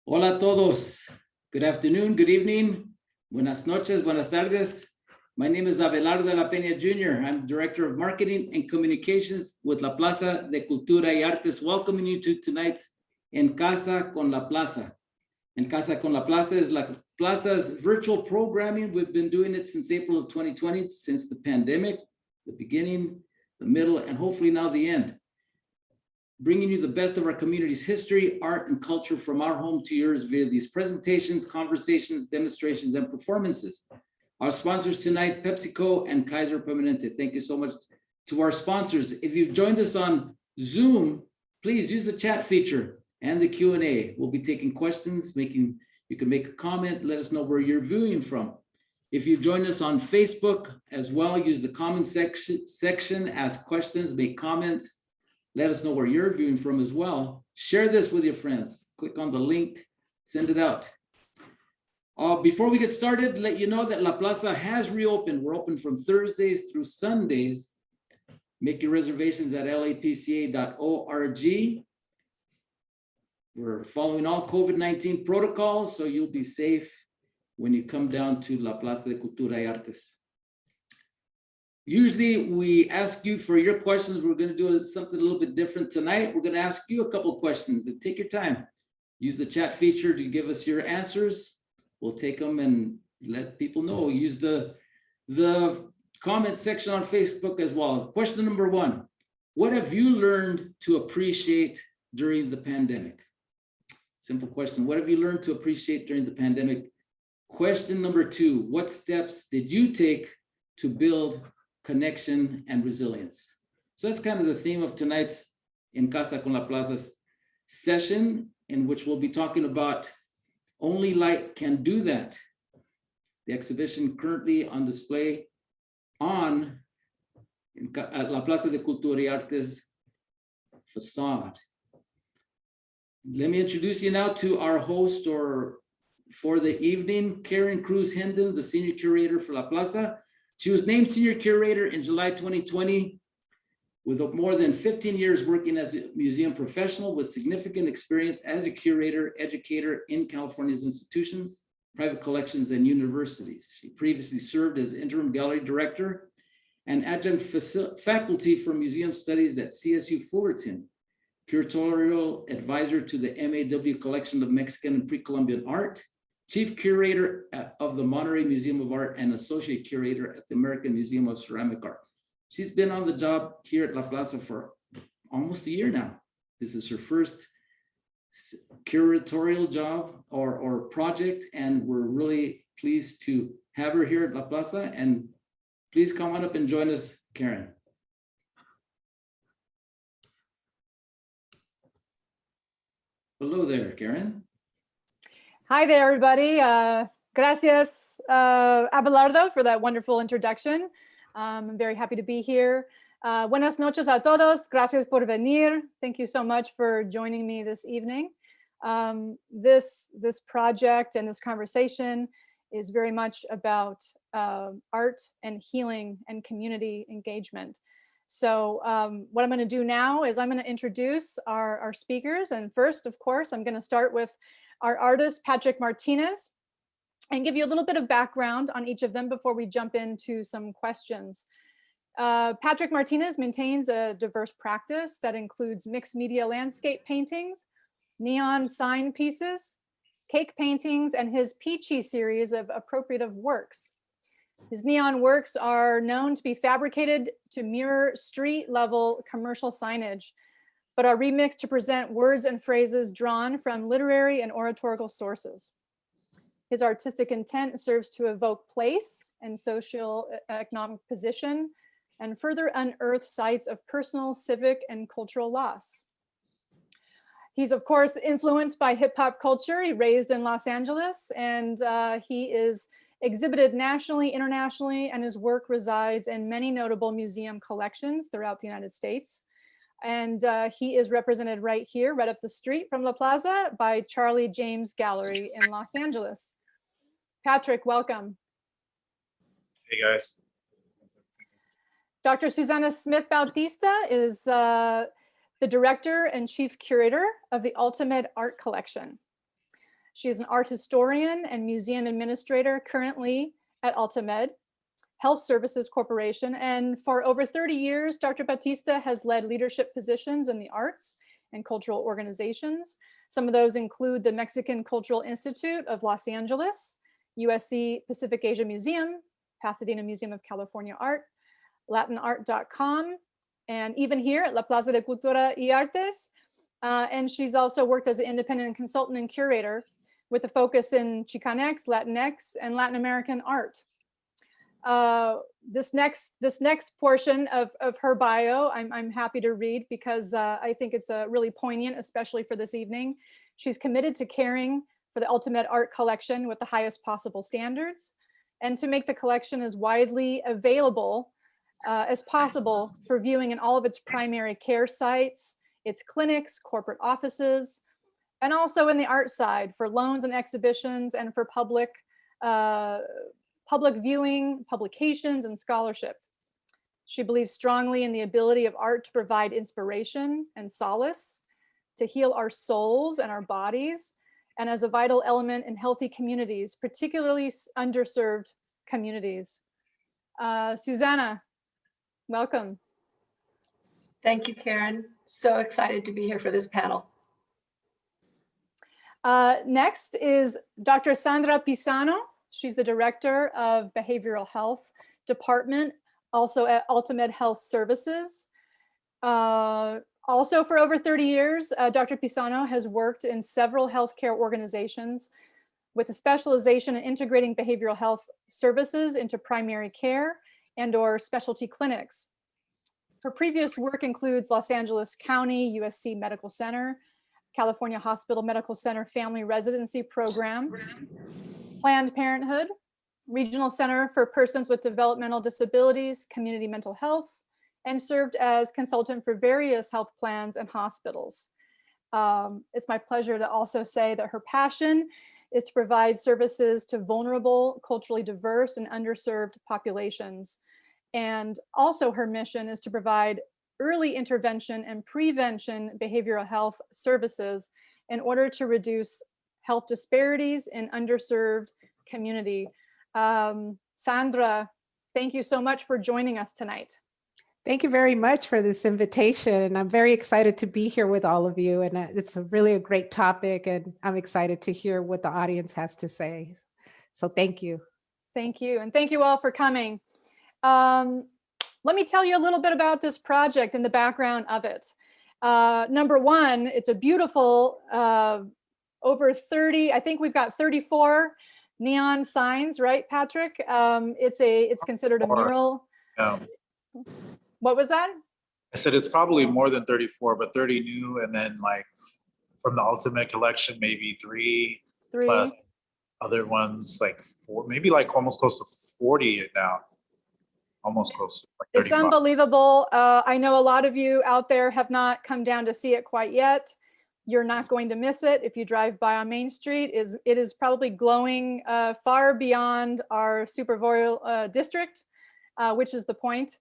Hola a todos. Good afternoon, good evening, buenas noches, buenas tardes. My name is Abelardo de la Peña Jr. I'm Director of Marketing and Communications with La Plaza de Cultura y Artes, welcoming you to tonight's En Casa con la Plaza. En Casa con la Plaza is La Plaza's virtual programming. We've been doing it since April of 2020, since the pandemic, the beginning, the middle, and hopefully now the end. Bringing you the best of our community's history, art, and culture from our home to yours via these presentations, conversations, demonstrations, and performances. Our sponsors tonight, PepsiCo and Kaiser Permanente. Thank you so much to our sponsors. If you've joined us on Zoom, please use the chat feature and the Q&A. We'll be taking questions, you can make a comment, let us know where you're viewing from. If you've joined us on Facebook as well, use the comment section, ask questions, make comments. Let us know where you're viewing from as well. Share this with your friends. Click on the link, send it out. Before we get started, let you know that La Plaza has reopened. We're open from Thursdays through Sundays. Make your reservations at lapca.org. We're following all COVID-19 protocols, so you'll be safe when you come down to La Plaza de Cultura y Artes. Usually we ask you for your questions. We're going to do something a little bit different tonight. We're going to ask you a couple of questions and take your time. Use the chat feature to give us your answers. We'll take them and let people know. Use the comment section on Facebook as well. Question number one, what have you learned to appreciate during the pandemic? Simple question. What have you learned to appreciate during the pandemic? Question number two, what steps did you take to build connection and resilience? So that's kind of the theme of tonight's En Casa con la Plaza session, in which we'll be talking about Only Light Can Do That. The exhibition currently on display at La Plaza de Cultura y Artes facade. Let me introduce you now to our host for the evening, Karen Crews Hendon, the Senior Curator for La Plaza. She was named Senior Curator in July 2020 with more than 15 years working as a museum professional with significant experience as a curator, educator in California's institutions, private collections, and universities. She previously served as interim gallery director and adjunct faculty for museum studies at CSU Fullerton, curatorial advisor to the MAW Collection of Mexican and Pre-Columbian Art, Chief Curator of the Monterey Museum of Art, and Associate Curator at the American Museum of Ceramic Art. She's been on the job here at La Plaza for almost a year now. This is her first curatorial job or project, and we're really pleased to have her here at La Plaza. And please come on up and join us, Karen. Hello there, Karen. Hi there, everybody. Gracias, Abelardo, for that wonderful introduction. I'm very happy to be here. Buenas noches a todos. Gracias por venir. Thank you so much for joining me this evening. This project and this conversation is very much about art and healing and community engagement. So what I'm going to do now is I'm going to introduce our speakers. And first, of course, I'm going to start with our artist, Patrick Martinez, and give you a little bit of background on each of them before we jump into some questions. Patrick Martinez maintains a diverse practice that includes mixed media landscape paintings, neon sign pieces, cake paintings, and his Peachy series of appropriative works. His neon works are known to be fabricated to mirror street-level commercial signage, but are remixed to present words and phrases drawn from literary and oratorical sources. His artistic intent serves to evoke place and social economic position and further unearth sites of personal, civic, and cultural loss. He's, of course, influenced by hip hop culture. He raised in Los Angeles, and he is exhibited nationally, internationally, and his work resides in many notable museum collections throughout the United States. And he is represented right here, right up the street from La Plaza by Charlie James Gallery in Los Angeles. Patrick, welcome. Hey guys. Dr. Susana Smith Bautista is the director and chief curator of the AltaMed Art Collection. She is an art historian and museum administrator currently at AltaMed Health Services Corporation. And for over 30 years, Dr. Bautista has led leadership positions in the arts and cultural organizations. Some of those include the Mexican Cultural Institute of Los Angeles, USC Pacific Asia Museum, Pasadena Museum of California Art, latinart.com, and even here at La Plaza de Cultura y Artes. And she's also worked as an independent consultant and curator with a focus in Chicanx, Latinx, and Latin American art. This next portion of her bio, I'm happy to read because I think it's really poignant, especially for this evening. She's committed to caring for the AltaMed Art Collection with the highest possible standards, and to make the collection as widely available as possible for viewing in all of its primary care sites, its clinics, corporate offices, and also in the art side for loans and exhibitions, and for public viewing, publications, and scholarship. She believes strongly in the ability of art to provide inspiration and solace, to heal our souls and our bodies, and as a vital element in healthy communities, particularly underserved communities. Susana, welcome. Thank you, Karen. So excited to be here for this panel. Next is Dr. Sandra Pisano. She's the Director of Behavioral Health Department, also at AltaMed Health Services. Also for over 30 years, Dr. Pisano has worked in several healthcare organizations with a specialization in integrating behavioral health services into primary care and/or specialty clinics. Her previous work includes Los Angeles County USC Medical Center, California Hospital Medical Center Family Residency Program, Planned Parenthood, Regional Center for Persons with Developmental Disabilities, Community Mental Health, and served as consultant for various health plans and hospitals. It's my pleasure to also say that her passion is to provide services to vulnerable, culturally diverse, and underserved populations. And also her mission is to provide early intervention and prevention behavioral health services in order to reduce health disparities in underserved community. Sandra, thank you so much for joining us tonight. Thank you very much for this invitation. I'm very excited to be here with all of you, and it's really a great topic, and I'm excited to hear what the audience has to say. So thank you. Thank you, and thank you all for coming. Let me tell you a little bit about this project and the background of it. Number one, it's a beautiful, over 30, I think we've got 34 neon signs, right, Patrick? It's considered a mural. Yeah. What was that? I said it's probably more than 34, but 30 new, and then like from the AltaMed collection, maybe three. Plus other ones like 4, maybe like almost close to 40 now. Almost close to like 35. It's unbelievable. I know a lot of you out there have not come down to see it quite yet. You're not going to miss it if you drive by on Main Street. It is probably glowing far beyond our superviorial district, which is the point.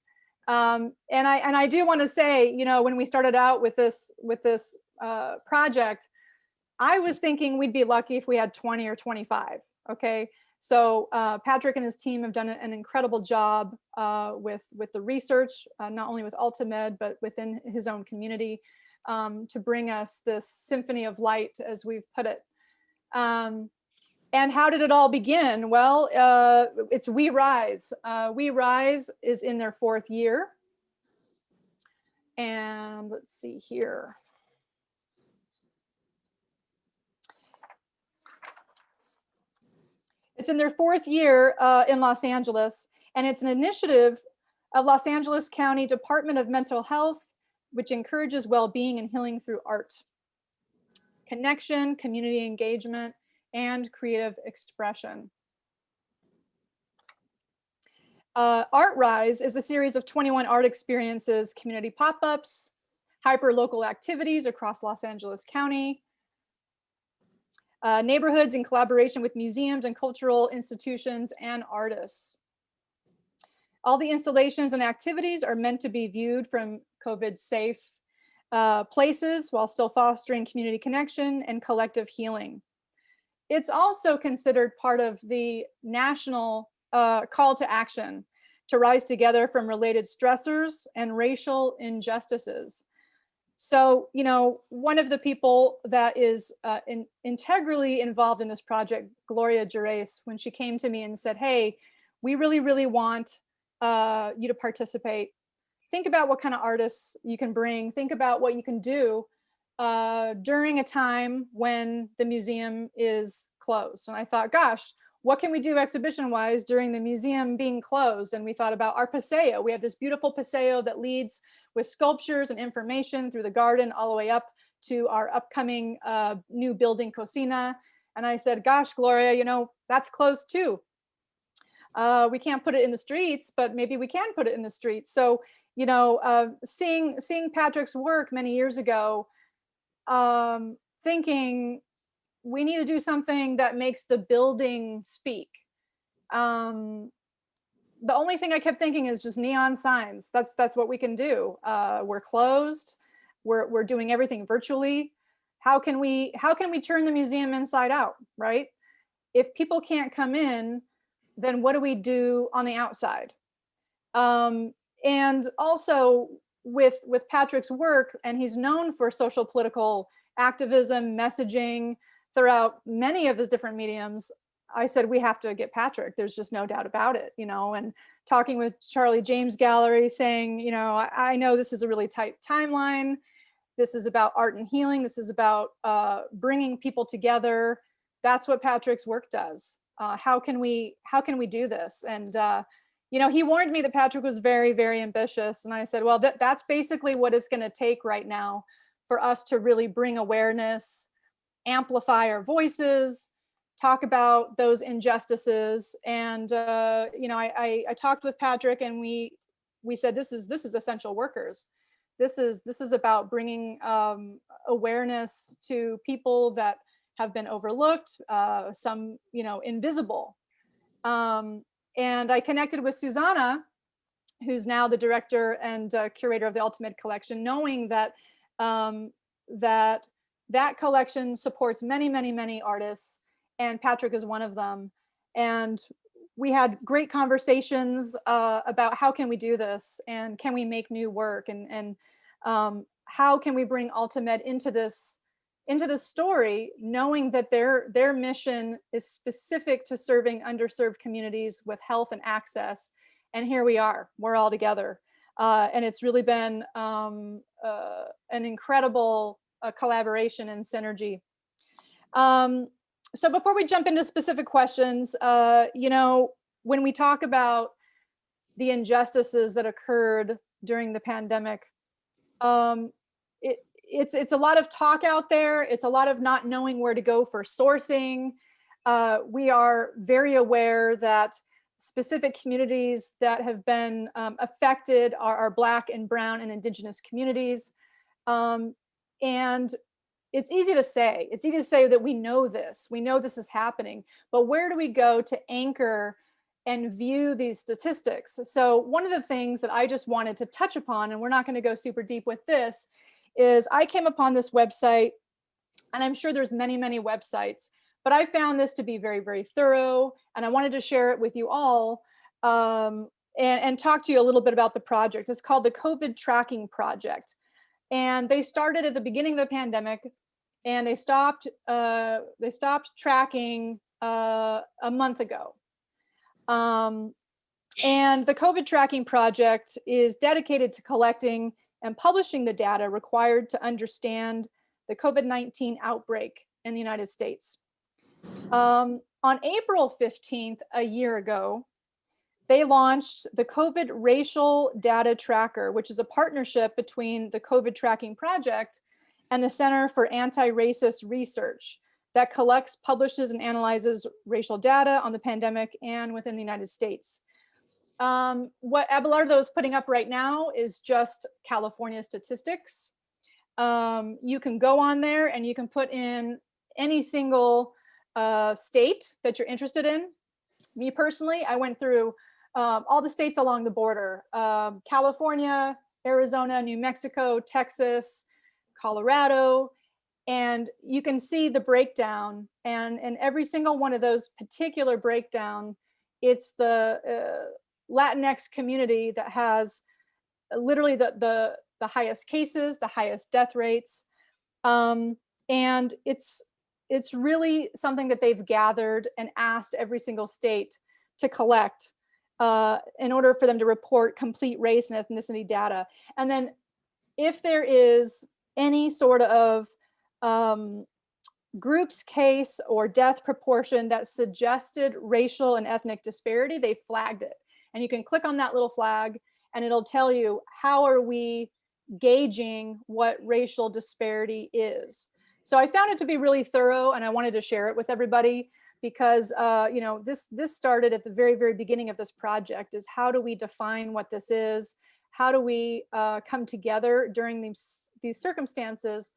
And I do want to say, you know, when we started out with this project, I was thinking we'd be lucky if we had 20 or 25. Okay, so Patrick and his team have done an incredible job with the research, not only with AltaMed but within his own community, to bring us this symphony of light, as we've put it. And how did it all begin? Well, it's We Rise. We Rise is in their 4th year. And let's see here. It's in their 4th year in Los Angeles, and it's an initiative of Los Angeles County Department of Mental Health, which encourages well-being and healing through art, connection, community engagement, and creative expression. Art Rise is a series of 21 art experiences, community pop-ups, hyper-local activities across Los Angeles County, neighborhoods in collaboration with museums and cultural institutions and artists. All the installations and activities are meant to be viewed from COVID-safe places while still fostering community connection and collective healing. it's also considered part of the national call to action to rise together from related stressors and racial injustices. So, you know, one of the people that is integrally involved in this project, Gloria Watkins, when she came to me and said, hey, we really, really want you to participate. Think about what kind of artists you can bring. Think about what you can do during a time when the museum is closed. And I thought, gosh, what can we do exhibition-wise during the museum being closed? And we thought about our paseo. We have this beautiful paseo that leads with sculptures and information through the garden all the way up to our upcoming new building, Cocina. And I said, gosh, Gloria, you know, that's closed too. We can't put it in the streets, but maybe we can put it in the streets. So, you know, seeing Patrick's work many years ago, thinking we need to do something that makes the building speak. The only thing I kept thinking is just neon signs. That's what we can do. We're closed. We're doing everything virtually. How can we turn the museum inside out, right? If people can't come in, then what do we do on the outside? And also with Patrick's work, and he's known for social political activism, messaging throughout many of his different mediums, I said, we have to get Patrick. There's just no doubt about it, you know, and talking with Charlie James Gallery saying, you know, I know this is a really tight timeline. This is about art and healing. This is about bringing people together. That's what Patrick's work does. How can we do this? And, you know, he warned me that Patrick was very, very ambitious. And I said, well, that's basically what it's going to take right now for us to really bring awareness, amplify our voices, talk about those injustices. And, you know, I talked with Patrick and we said, this is essential workers. This is about bringing awareness to people that have been overlooked, some, you know, invisible. And I connected with Susana, who's now the director and curator of the AltaMed Collection, knowing that that collection supports many, many, many artists, and Patrick is one of them. And we had great conversations about how can we do this, and can we make new work, and how can we bring AltaMed into this story, knowing that their mission is specific to serving underserved communities with health and access. And here we are, we're all together. And it's really been an incredible collaboration and synergy. So before we jump into specific questions, you know, when we talk about the injustices that occurred during the pandemic, it's a lot of talk out there. It's a lot of not knowing where to go for sourcing. We are very aware that specific communities that have been affected are Black and Brown and Indigenous communities. And it's easy to say that we know this is happening, but where do we go to anchor and view these statistics? So one of the things that I just wanted to touch upon, and we're not going to go super deep with this, is I came upon this website, and I'm sure there's many, many websites, but I found this to be very, very thorough, and I wanted to share it with you all and talk to you a little bit about the project. It's called the COVID Tracking Project. And they started at the beginning of the pandemic, and they stopped tracking a month ago. And the COVID Tracking Project is dedicated to collecting and publishing the data required to understand the COVID-19 outbreak in the United States. On April 15th, a year ago, they launched the COVID Racial Data Tracker, which is a partnership between the COVID Tracking Project and the Center for Anti-Racist Research that collects, publishes, and analyzes racial data on the pandemic and within the United States. What Abelardo is putting up right now is just California statistics. You can go on there and you can put in any single state that you're interested in. Me personally, I went through all the states along the border: California, Arizona, New Mexico, Texas, Colorado. And you can see the breakdown, and in every single one of those particular breakdown, it's the Latinx community that has literally the highest cases, the highest death rates. And it's really something that they've gathered and asked every single state to collect in order for them to report complete race and ethnicity data. And then if there is any sort of group's case or death proportion that suggested racial and ethnic disparity, they flagged it. And you can click on that little flag and it'll tell you, how are we gauging what racial disparity is? So I found it to be really thorough, and I wanted to share it with everybody because you know, this started at the very, very beginning of this project, is how do we define what this is? How do we come together during these circumstances?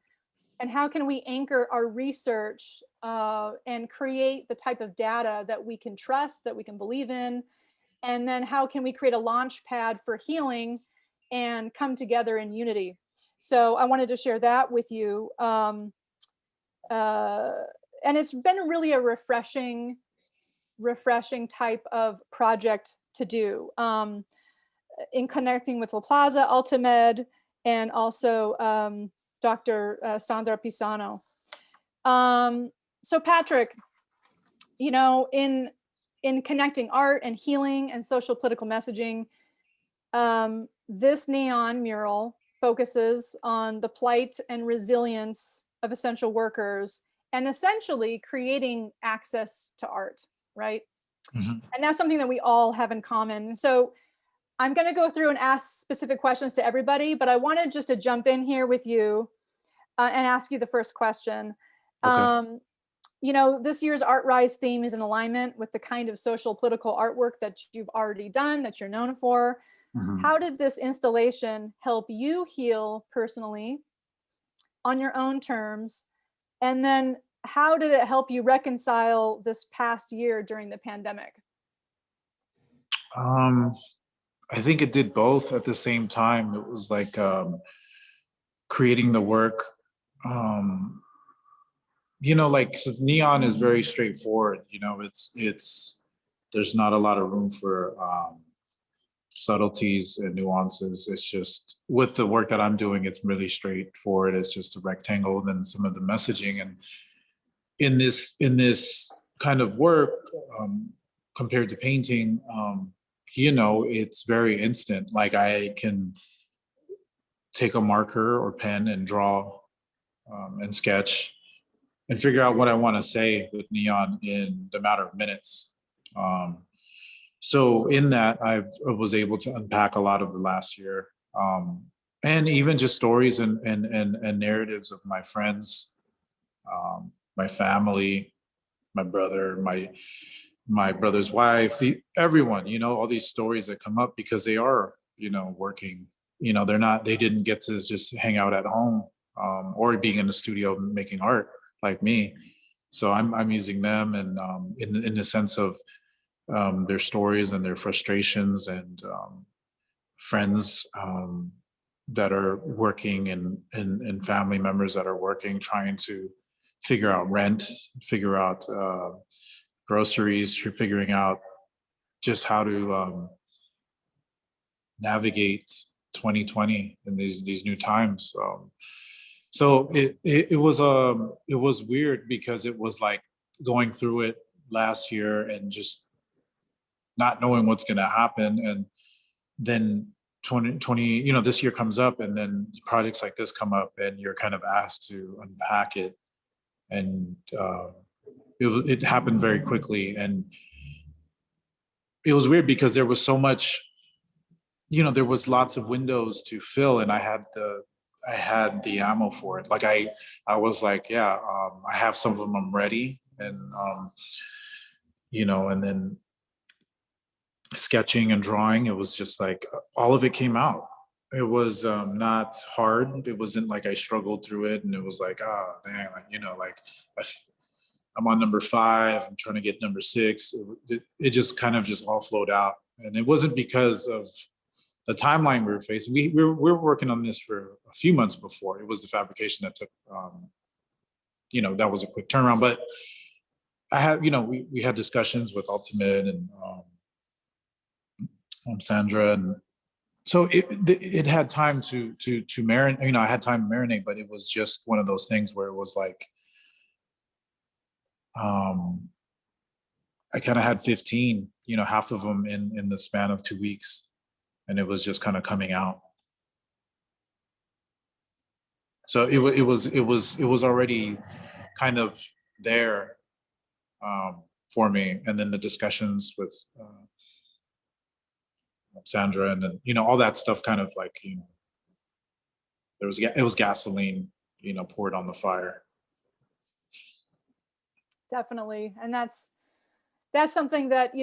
And how can we anchor our research and create the type of data that we can trust, that we can believe in? And then how can we create a launch pad for healing and come together in unity? So I wanted to share that with you. And it's been really a refreshing type of project to do in connecting with La Plaza, AltaMed, and also Dr. Sandra Pisano. So Patrick, you know, in connecting art and healing and social political messaging, this neon mural focuses on the plight and resilience of essential workers and essentially creating access to art, right? Mm-hmm. And that's something that we all have in common. So I'm going to go through and ask specific questions to everybody, but I wanted just to jump in here with you and ask you the first question. Okay. You know, this year's Art Rise theme is in alignment with the kind of social political artwork that you've already done, that you're known for. Mm-hmm. How did this installation help you heal personally on your own terms? And then how did it help you reconcile this past year during the pandemic? I think it did both at the same time. It was like creating the work. You know, like neon is very straightforward. You know, it's there's not a lot of room for subtleties and nuances. It's just, with the work that I'm doing, it's really straightforward. It's just a rectangle, and then some of the messaging. And in this kind of work, compared to painting, you know, it's very instant. Like I can take a marker or pen and draw and sketch and figure out what I want to say with neon in the matter of minutes. So in that, I was able to unpack a lot of the last year, and even just stories and narratives of my friends, my family, my brother, my brother's wife, everyone, you know, all these stories that come up because they are, you know, working, you know, they didn't get to just hang out at home or being in the studio making art like me. So I'm using them, and in the sense of their stories and their frustrations, and friends that are working, and family members that are working, trying to figure out rent, figure out groceries, figuring out just how to navigate 2020 in these new times. So it was weird because it was like going through it last year and just not knowing what's going to happen. And then 2020, you know, this year comes up, and then projects like this come up, and you're kind of asked to unpack it. And it happened very quickly. And it was weird because there was so much, you know, there was lots of windows to fill, and I had the ammo for it. Like I was like, yeah, I have some of them, I'm ready. And, you know, and then sketching and drawing, it was just like, all of it came out. It was not hard. It wasn't like I struggled through it and it was like, oh, damn, you know, like I'm on number 5, I'm trying to get number 6. It just kind of just all flowed out. And it wasn't because of the timeline we were facing. We were working on this for a few months before. It was the fabrication that took that was a quick turnaround. But I had, we had discussions with AltaMed and Sandra, and so it had time to marinate. I had time to marinate, but it was just one of those things where it was like, I kind of had 15, half of them in the span of 2 weeks, and it was just kind of coming out. So it was already kind of there for me, and then the discussions with Sandra, and then all that stuff kind of like it was gasoline poured on the fire. Definitely, and that's something that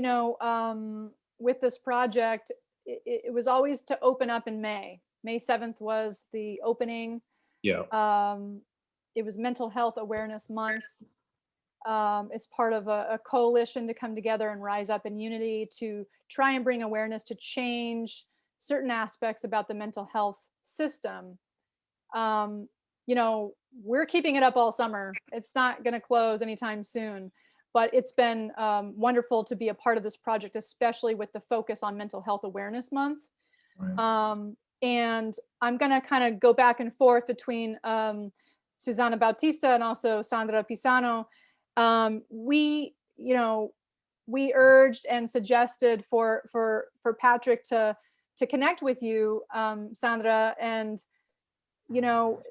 with this project, it was always to open up in May. May 7th was the opening. Yeah. It was Mental Health Awareness Month. As part of a coalition to come together and rise up in unity to try and bring awareness to change certain aspects about the mental health system. We're keeping it up all summer. It's not going to close anytime soon, but it's been wonderful to be a part of this project, especially with the focus on Mental Health Awareness Month. Right. And I'm going to kind of go back and forth between Susana Bautista and also Sandra Pisano. We urged and suggested for Patrick to connect with you, Sandra, and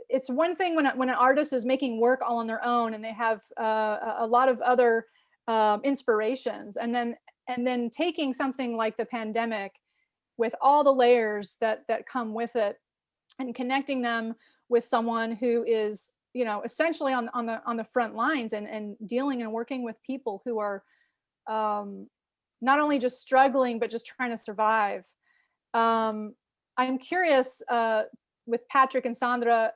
it's one thing when an artist is making work all on their own and they have a lot of other inspirations, and then taking something like the pandemic with all the layers that come with it, and connecting them with someone who is essentially on the front lines and dealing and working with people who are not only just struggling but just trying to survive. I'm curious, with Patrick and Sandra,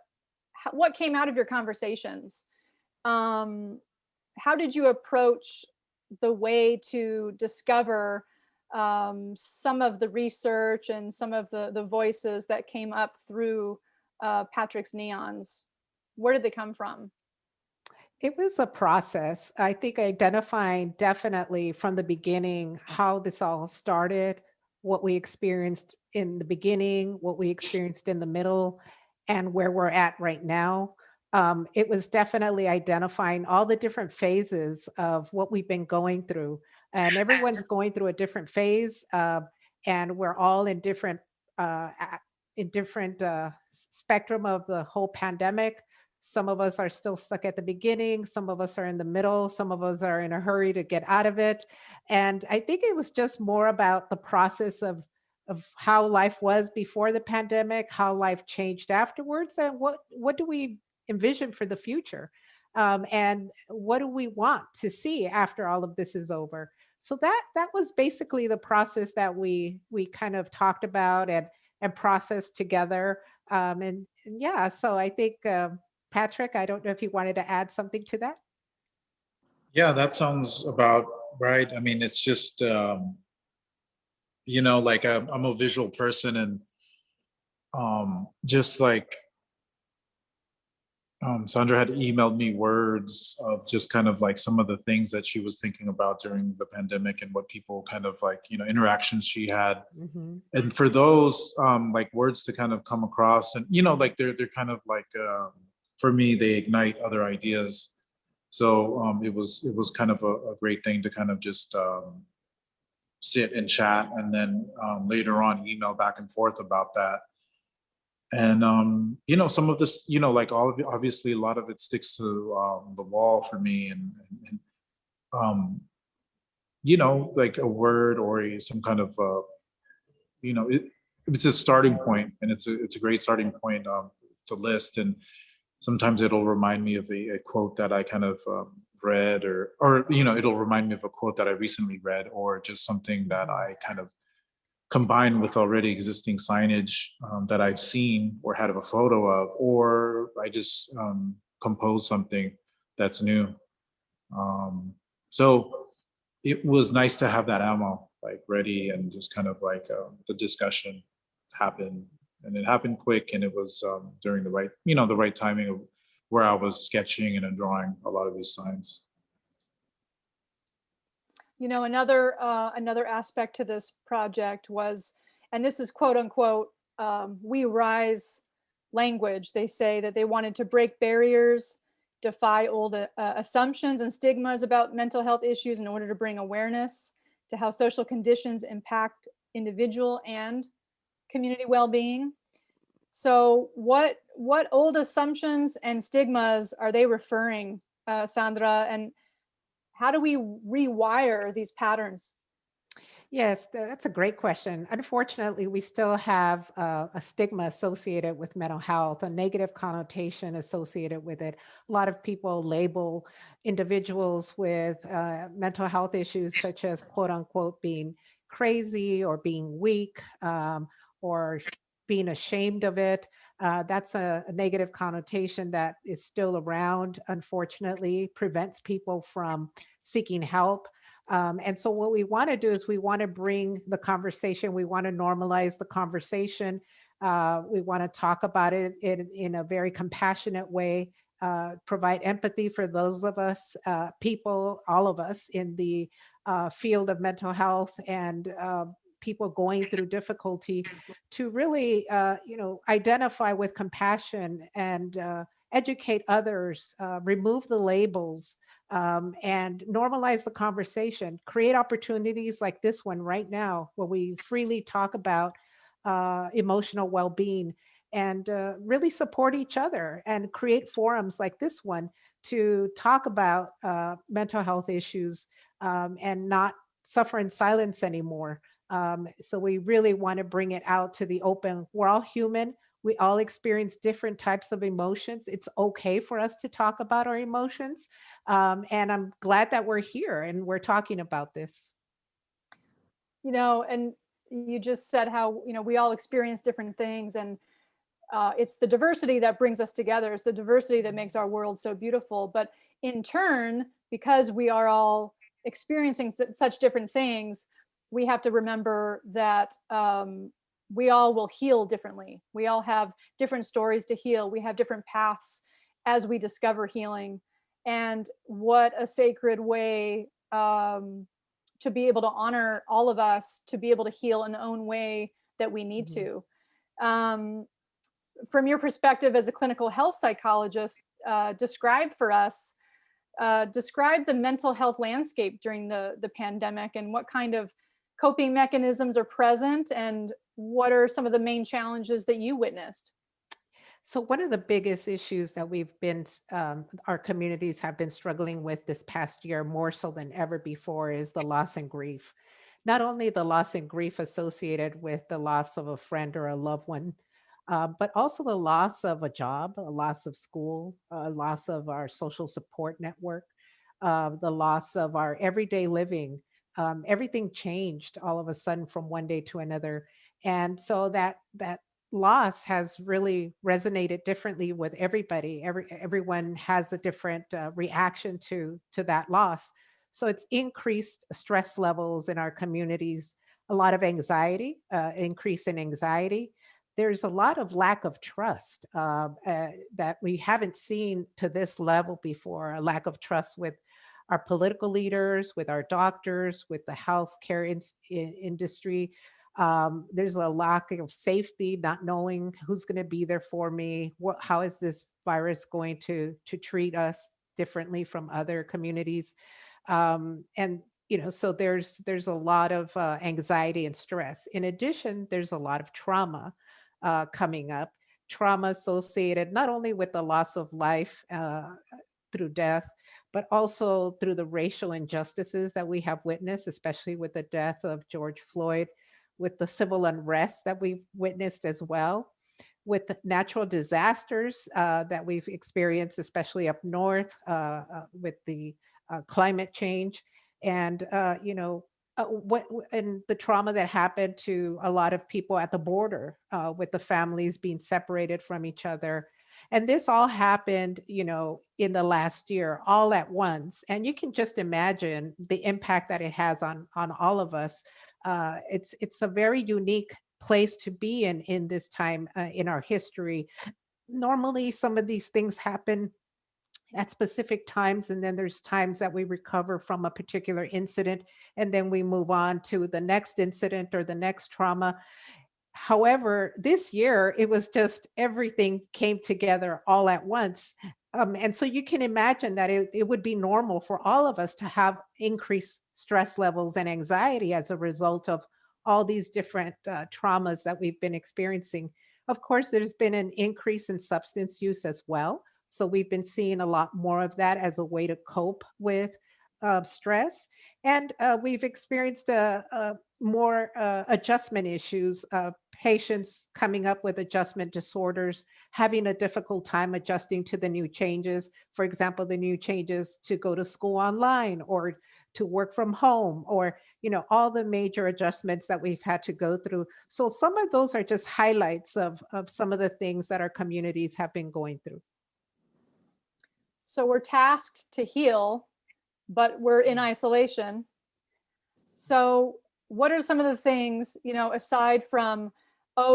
what came out of your conversations? How did you approach the way to discover some of the research and some of the voices that came up through Patrick's neons? Where did they come from? It was a process. I think identifying definitely from the beginning how this all started, what we experienced in the beginning, what we experienced in the middle, and where we're at right now. It was definitely identifying all the different phases of what we've been going through. And everyone's going through a different phase, and we're all in different spectrum of the whole pandemic. Some of us are still stuck at the beginning. Some of us are in the middle. Some of us are in a hurry to get out of it. And I think it was just more about the process of how life was before the pandemic, how life changed afterwards, and what do we envision for the future, and what do we want to see after all of this is over. So that was basically the process that we kind of talked about and processed together. And yeah, so I think. Patrick, I don't know if you wanted to add something to that. Yeah, that sounds about right. I mean, it's just, like I'm a visual person, and just like Sandra had emailed me words of just kind of like some of the things that she was thinking about during the pandemic and what people kind of like, interactions she had. Mm-hmm. And for those like words to kind of come across, and, like they're kind of like, for me, they ignite other ideas. So it was kind of a great thing to kind of just sit and chat, and then later on email back and forth about that. And some of this, like all of it, obviously a lot of it sticks to the wall for me, and like a word or some kind of it's a starting point, and it's a great starting point to list. And sometimes it'll remind me of a quote that I kind of read, or it'll remind me of a quote that I recently read, or just something that I kind of combined with already existing signage that I've seen or had a photo of, or I just composed something that's new. So it was nice to have that ammo like ready, and just kind of like the discussion happened, and it happened quick, and it was during the right, the right timing of where I was sketching and drawing a lot of these signs. You know, another aspect to this project was, and this is quote unquote, we rise language. They say that they wanted to break barriers, defy old assumptions and stigmas about mental health issues in order to bring awareness to how social conditions impact individual and community well-being. So what old assumptions and stigmas are they referring, Sandra, and how do we rewire these patterns? Yes, that's a great question. Unfortunately, we still have a stigma associated with mental health, a negative connotation associated with it. A lot of people label individuals with mental health issues, such as quote unquote being crazy or being weak, or being ashamed of it. That's a negative connotation that is still around, unfortunately, prevents people from seeking help. And so what we want to do is we want to bring the conversation, we want to normalize the conversation. We want to talk about it in a very compassionate way, provide empathy for those of us, people, all of us in the field of mental health and people going through difficulty, to really, identify with compassion and educate others, remove the labels, and normalize the conversation, create opportunities like this one right now, where we freely talk about emotional well-being and really support each other and create forums like this one to talk about mental health issues, and not suffer in silence anymore. So we really want to bring it out to the open. We're all human. We all experience different types of emotions. It's okay for us to talk about our emotions. And I'm glad that we're here and we're talking about this. You know, and you just said how, you know, we all experience different things, and it's the diversity that brings us together. It's the diversity that makes our world so beautiful. But in turn, because we are all experiencing such different things, we have to remember that we all will heal differently. We all have different stories to heal. We have different paths as we discover healing. And what a sacred way to be able to honor all of us, to be able to heal in the own way that we need to. From your perspective as a clinical health psychologist, describe for us, describe the mental health landscape during the pandemic, and what kind of coping mechanisms are present, and what are some of the main challenges that you witnessed? So one of the biggest issues that our communities have been struggling with this past year, more so than ever before, is the loss and grief. Not only the loss and grief associated with the loss of a friend or a loved one, but also the loss of a job, a loss of school, a loss of our social support network, the loss of our everyday living. Everything changed all of a sudden from one day to another. And so that loss has really resonated differently with everybody. Everyone has a different reaction to that loss. So it's increased stress levels in our communities, a lot of anxiety, increase in anxiety. There's a lot of lack of trust that we haven't seen to this level before, a lack of trust with our political leaders, with our doctors, with the healthcare industry. There's a lack of safety, not knowing who's going to be there for me. How is this virus going to treat us differently from other communities? And so there's a lot of anxiety and stress. In addition, there's a lot of trauma coming up. Trauma associated not only with the loss of life through death, but also through the racial injustices that we have witnessed, especially with the death of George Floyd, with the civil unrest that we've witnessed as well, with the natural disasters that we've experienced, especially up north, with the climate change, and and the trauma that happened to a lot of people at the border, with the families being separated from each other. And this all happened, in the last year, all at once. And you can just imagine the impact that it has on all of us. It's a very unique place to be in this time in our history, normally some of these things happen at specific times, and then there's times that we recover from a particular incident, and then we move on to the next incident or the next trauma. However, this year it was just everything came together all at once. And so you can imagine that it would be normal for all of us to have increased stress levels and anxiety as a result of all these different traumas that we've been experiencing. Of course, there's been an increase in substance use as well. So we've been seeing a lot more of that as a way to cope with stress. And we've experienced more adjustment issues, patients coming up with adjustment disorders, having a difficult time adjusting to the new changes. For example, the new changes to go to school online or to work from home, or all the major adjustments that we've had to go through. So some of those are just highlights of some of the things that our communities have been going through. So we're tasked to heal, but we're in isolation. So what are some of the things, aside from,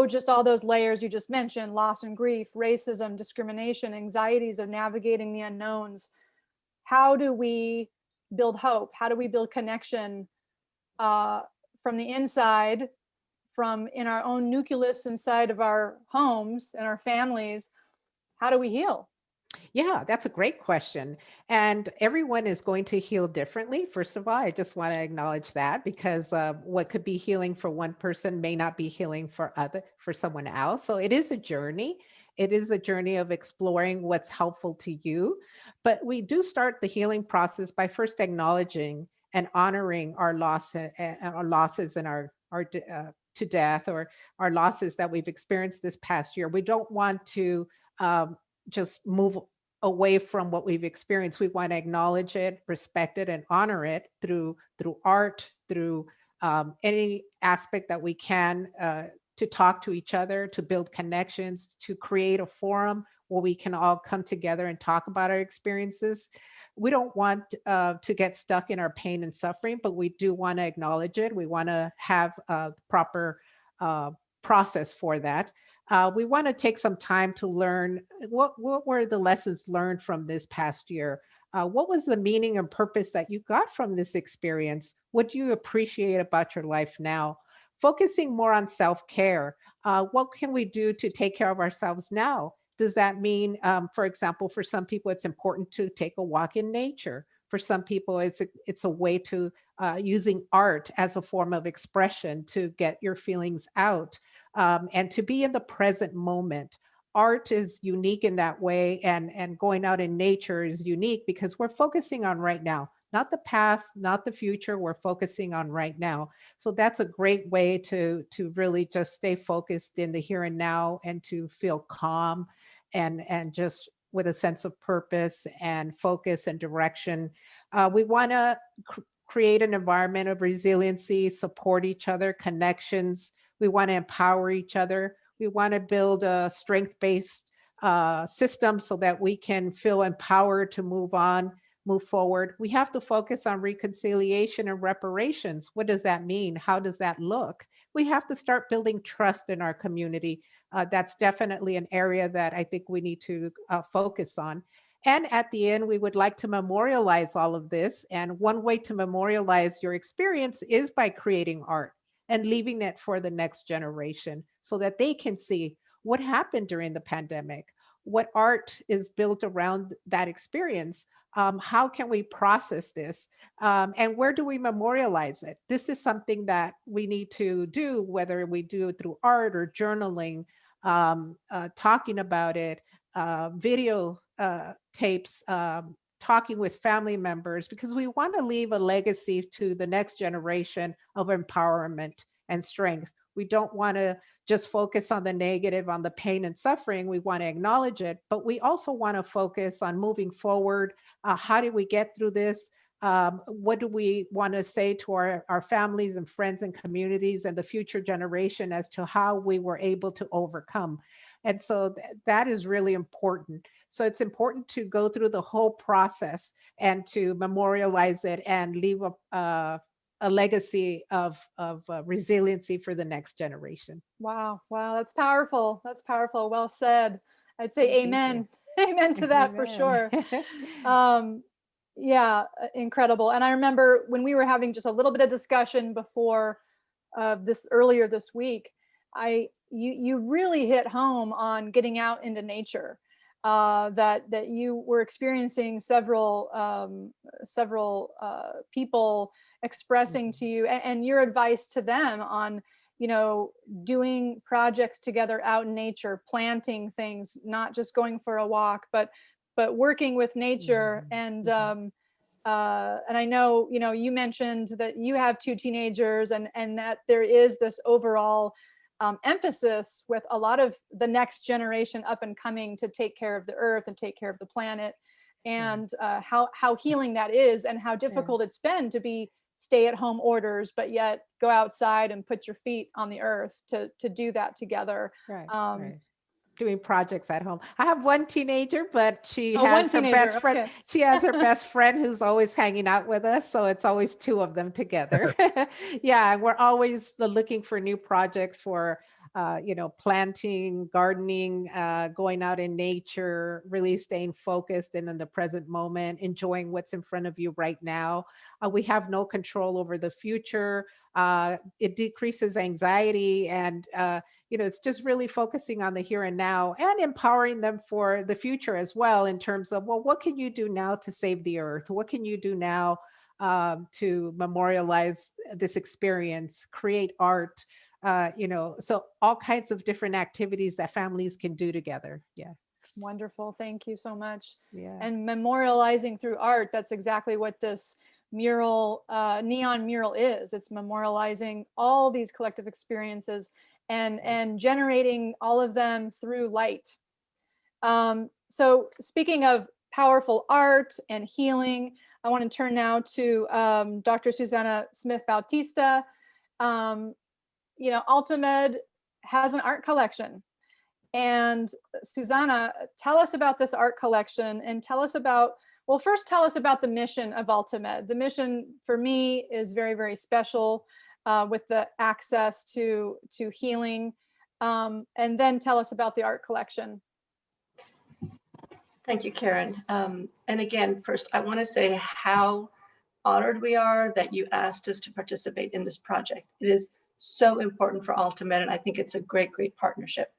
just all those layers you just mentioned, loss and grief, racism, discrimination, anxieties of navigating the unknowns? How do we build hope? How do we build connection from the inside, from in our own nucleus inside of our homes and our families? How do we heal? Yeah, that's a great question. And everyone is going to heal differently. First of all, I just want to acknowledge that, because what could be healing for one person may not be healing for someone else. So it is a journey. It is a journey of exploring what's helpful to you. But we do start the healing process by first acknowledging and honoring our losses and our to death, or our losses that we've experienced this past year. We don't want to just move away from what we've experienced. We want to acknowledge it, respect it, and honor it through art, through any aspect that we can, to talk to each other, to build connections, to create a forum where we can all come together and talk about our experiences. We don't want to get stuck in our pain and suffering, but we do want to acknowledge it. We want to have a proper process for that. We want to take some time to learn what were the lessons learned from this past year. What was the meaning and purpose that you got from this experience? What do you appreciate about your life now? Focusing more on self-care. What can we do to take care of ourselves now? Does that mean, for example, for some people, it's important to take a walk in nature. For some people, it's a way to using art as a form of expression to get your feelings out, and to be in the present moment. Art is unique in that way, and going out in nature is unique because we're focusing on right now, not the past, not the future. We're focusing on right now. So that's a great way to really just stay focused in the here and now, and to feel calm and just with a sense of purpose and focus and direction. We want to create an environment of resiliency, support each other, connections. We want to empower each other. We want to build a strength-based system so that we can feel empowered to move on, move forward. We have to focus on reconciliation and reparations. What does that mean? How does that look? We have to start building trust in our community. That's definitely an area that I think we need to focus on. And at the end, we would like to memorialize all of this. And one way to memorialize your experience is by creating art and leaving it for the next generation so that they can see what happened during the pandemic, what art is built around that experience. How can we process this? And where do we memorialize it? This is something that we need to do, whether we do it through art or journaling, talking about it, video tapes, talking with family members, because we want to leave a legacy to the next generation of empowerment and strength. We don't want to just focus on the negative, on the pain and suffering. We want to acknowledge it, but we also want to focus on moving forward. How do we get through this? What do we want to say to our families and friends and communities and the future generation as to how we were able to overcome? And so that is really important. So it's important to go through the whole process and to memorialize it and leave a legacy of resiliency for the next generation. Wow. Wow. That's powerful. That's powerful. Well said. I'd say Thank you. amen. Amen to that for sure. Amen. Yeah, incredible. And I remember when we were having just a little bit of discussion before earlier this week, you really hit home on getting out into nature. That you were experiencing several people expressing to you, and your advice to them on, doing projects together out in nature, planting things, not just going for a walk, but working with nature. And I know, you mentioned that you have 2 teenagers, and that there is this overall emphasis with a lot of the next generation up and coming to take care of the earth and take care of the planet, and how healing that is, and how difficult it's been to be stay-at-home orders, but yet go outside and put your feet on the earth to do that together. Right. Doing projects at home. I have one teenager, but she one has her teenager, best friend. okay. She has her best friend who's always hanging out with us. So it's always 2 of them together. Yeah. And we're always looking for new projects for, planting, gardening, going out in nature, really staying focused and in the present moment, enjoying what's in front of you right now. We have no control over the future. It decreases anxiety, and it's just really focusing on the here and now, and empowering them for the future as well, in terms of, well, what can you do now to save the earth? What can you do now to memorialize this experience, create art, so all kinds of different activities that families can do together. Yeah. Wonderful. Thank you so much. Yeah. And memorializing through art, that's exactly what this mural, neon mural is. It's memorializing all these collective experiences and generating all of them through light. So speaking of powerful art and healing, I want to turn now to Dr. Susana Smith Bautista. AltaMed has an art collection. And Susana, tell us about this art collection, and tell us about the mission of AltaMed. The mission for me is very, very special, with the access to healing. And then tell us about the art collection. Thank you, Karen. And again, first, I want to say how honored we are that you asked us to participate in this project. It is so important for AltaMed, and I think it's a great, great partnership.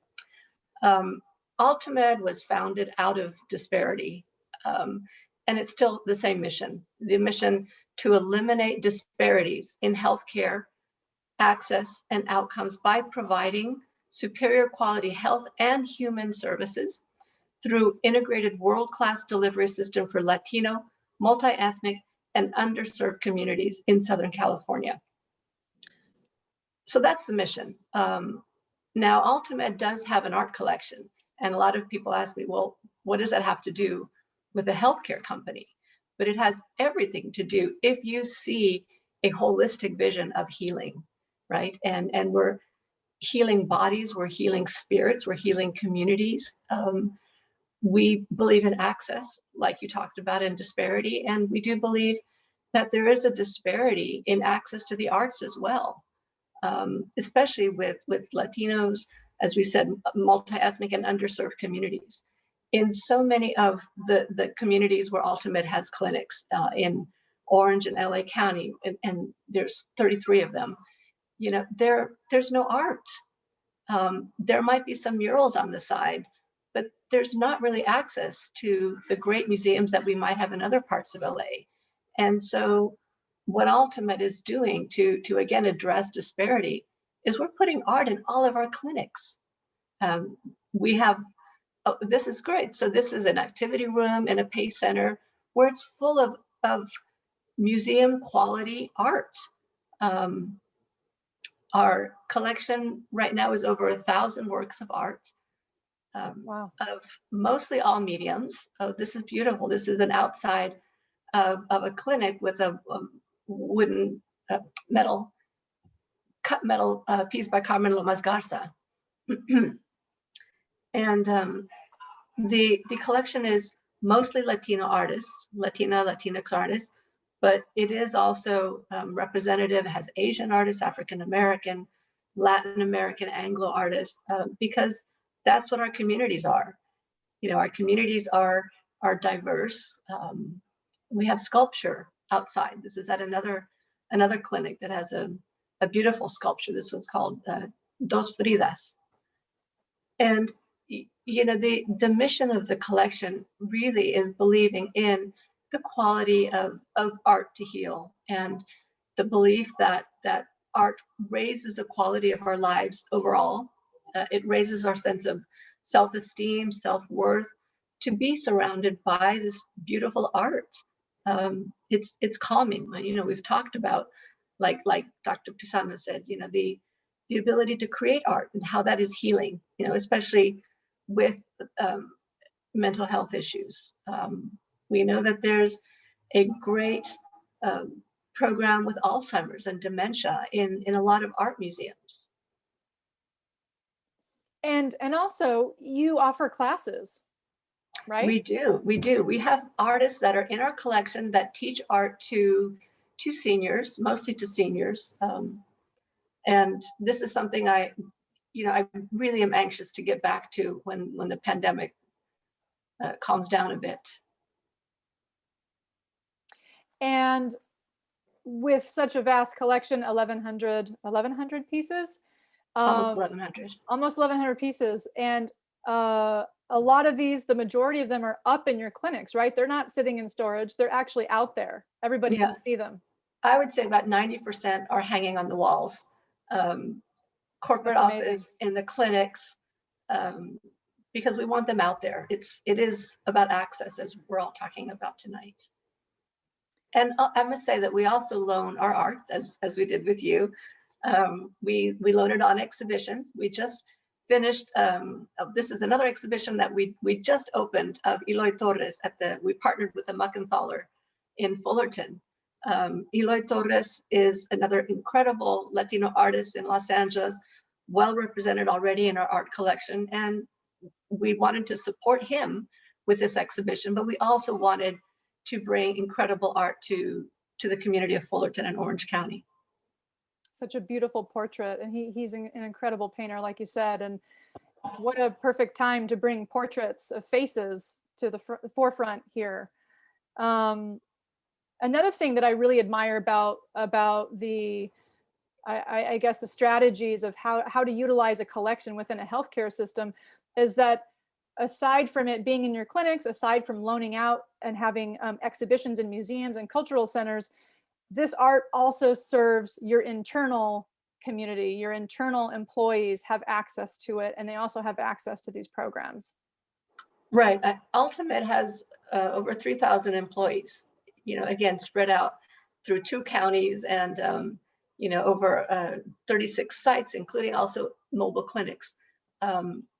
AltaMed was founded out of disparity, and it's still the same mission. The mission to eliminate disparities in healthcare, access, and outcomes by providing superior quality health and human services through integrated world-class delivery system for Latino, multi-ethnic, and underserved communities in Southern California. So that's the mission. Now, AltaMed does have an art collection, and a lot of people ask me, well, what does that have to do with a healthcare company? But it has everything to do if you see a holistic vision of healing, right? And we're healing bodies, we're healing spirits, we're healing communities. We believe in access, like you talked about, in disparity, and we do believe that there is a disparity in access to the arts as well. Especially with Latinos, as we said, multi-ethnic and underserved communities. In so many of the communities where AltaMed has clinics, in Orange and LA County, and there's 33 of them, there's no art. There might be some murals on the side, but there's not really access to the great museums that we might have in other parts of LA. And so what AltaMed is doing to again address disparity is we're putting art in all of our clinics. We have, this is great. So this is an activity room in a PACE center where it's full of museum quality art. Our collection right now is over 1,000 works of art. Wow. Of mostly all mediums. Oh, this is beautiful. This is an outside of a clinic with a wooden cut metal piece by Carmen Lomas Garza. And the collection is mostly Latino artists, Latinx artists, but it is also representative, has Asian artists, African American, Latin American, Anglo artists, because that's what our communities are. Our communities are diverse. We have sculpture outside. This is at another clinic that has a beautiful sculpture. This one's called Dos Fridas. And the mission of the collection really is believing in the quality of art to heal, and the belief that art raises the quality of our lives overall. It raises our sense of self-esteem, self-worth, to be surrounded by this beautiful art. It's calming. We've talked about, like Dr. Pisano said, the ability to create art and how that is healing, especially with mental health issues. We know that there's a great program with Alzheimer's and dementia in a lot of art museums. And also you offer classes, right? We do. We have artists that are in our collection that teach art to seniors, mostly to seniors. And this is something I really am anxious to get back to when the pandemic calms down a bit. And with such a vast collection, 1,100 pieces. Almost 1,100. Almost 1,100 pieces. And a lot of these, the majority of them are up in your clinics, right? They're not sitting in storage. They're actually out there. Everybody can see them. I would say about 90% are hanging on the walls. Corporate office, in the clinics, because we want them out there. It is about access, as we're all talking about tonight. And I must say that we also loan our art, as we did with you. We loan it on exhibitions. We just finished, this is another exhibition that we just opened of Eloy Torres we partnered with the Muckenthaler in Fullerton. Eloy Torres is another incredible Latino artist in Los Angeles, well represented already in our art collection. And we wanted to support him with this exhibition, but we also wanted to bring incredible art to the community of Fullerton and Orange County. Such a beautiful portrait, and he's an incredible painter, like you said. And what a perfect time to bring portraits of faces to the forefront here. Another thing that I really admire about the, I guess, the strategies of how to utilize a collection within a healthcare system is that, aside from it being in your clinics, aside from loaning out and having exhibitions in museums and cultural centers, this art also serves your internal community. Your internal employees have access to it, and they also have access to these programs. Right. AltaMed has over 3,000 employees, again, spread out through 2 counties and, over 36 sites, including also mobile clinics.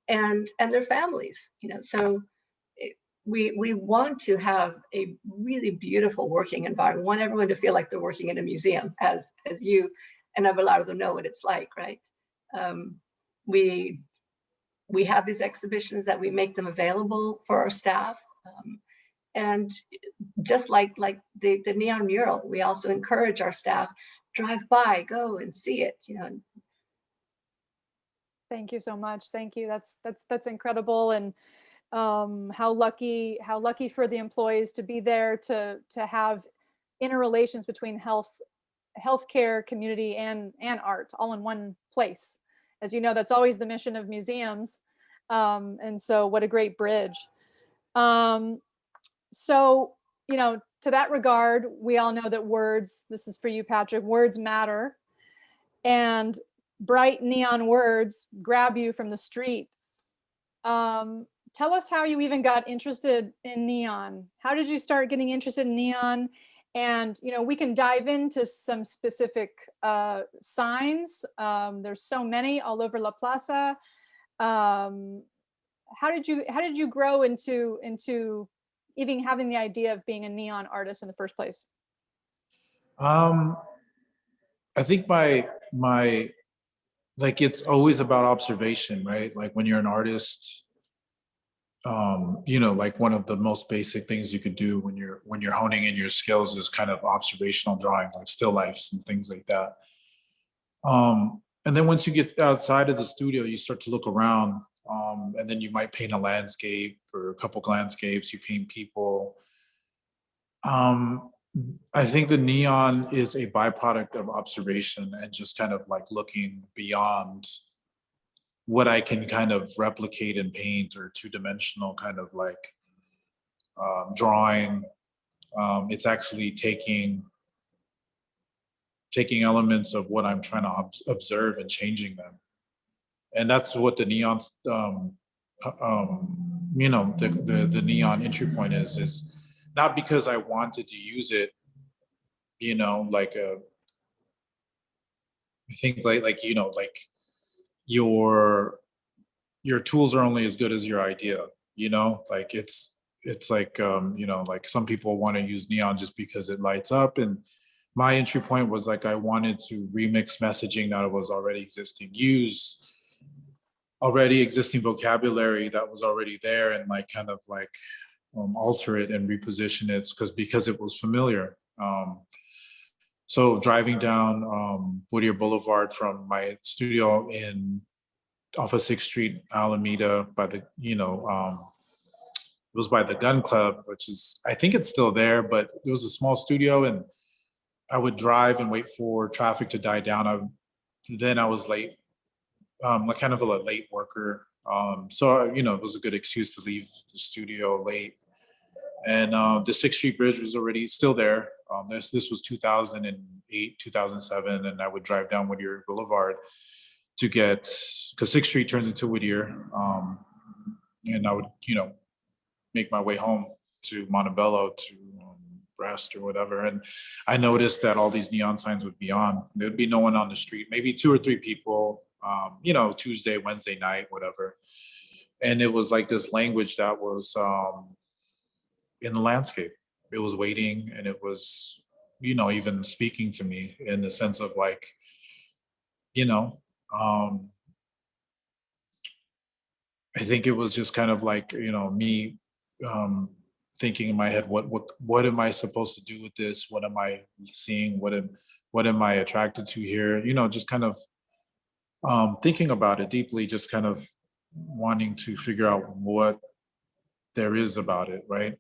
And their families, so we want to have a really beautiful working environment. We want everyone to feel like they're working in a museum, as you and Abelardo know what it's like, right? We have these exhibitions that we make them available for our staff, and just like the neon mural, we also encourage our staff, drive by, go and see it, Thank you so much. Thank you. That's incredible. And how lucky for the employees to be there to have interrelations between healthcare, community, and art all in one place. As you know, that's always the mission of museums. And so what a great bridge. So, to that regard, we all know that words, this is for you, Patrick, words matter. And bright neon words grab you from the street. Tell us how you even got interested in neon. How did you start getting interested in neon? And we can dive into some specific signs. There's so many all over La Plaza. How did you grow into even having the idea of being a neon artist in the first place? I think it's always about observation, right? Like when you're an artist, like one of the most basic things you could do when you're honing in your skills is kind of observational drawing, like still lifes and things like that. And then once you get outside of the studio, you start to look around And then you might paint a landscape or a couple landscapes, you paint people. I think the neon is a byproduct of observation and just kind of like looking beyond what I can kind of replicate and paint, or two-dimensional kind of like drawing. It's actually taking elements of what I'm trying to observe and changing them. And that's what the neon, you know, the neon entry point is not because I wanted to use it, you know, like I think like, you know, like your tools are only as good as your idea, you know, like it's like, you know, like some people want to use neon just because it lights up. And my entry point was like, I wanted to remix messaging that was already existing, use already existing vocabulary that was already there, and like kind of like alter it and reposition it because it was familiar. So driving down Whittier Boulevard from my studio off of 6th Street, Alameda, by the, you know, it was by the Gun Club, which is, I think it's still there, but it was a small studio, and I would drive and wait for traffic to die down. Then I was late, like kind of a late worker. So, you know, it was a good excuse to leave the studio late. And the 6th Street Bridge was already still there. This was 2008, 2007, and I would drive down Whittier Boulevard to get, because 6th Street turns into Whittier, and I would, you know, make my way home to Montebello, to Brest or whatever. And I noticed that all these neon signs would be on. There'd be no one on the street, maybe 2 or 3 people, you know, Tuesday, Wednesday night, whatever. And it was like this language that was in the landscape. It was waiting, and it was, you know, even speaking to me in the sense of like, you know, I think it was just kind of like, you know, me thinking in my head, what am I supposed to do with this? What am I seeing? What am I attracted to here? You know, just kind of thinking about it deeply, just kind of wanting to figure out what there is about it, right?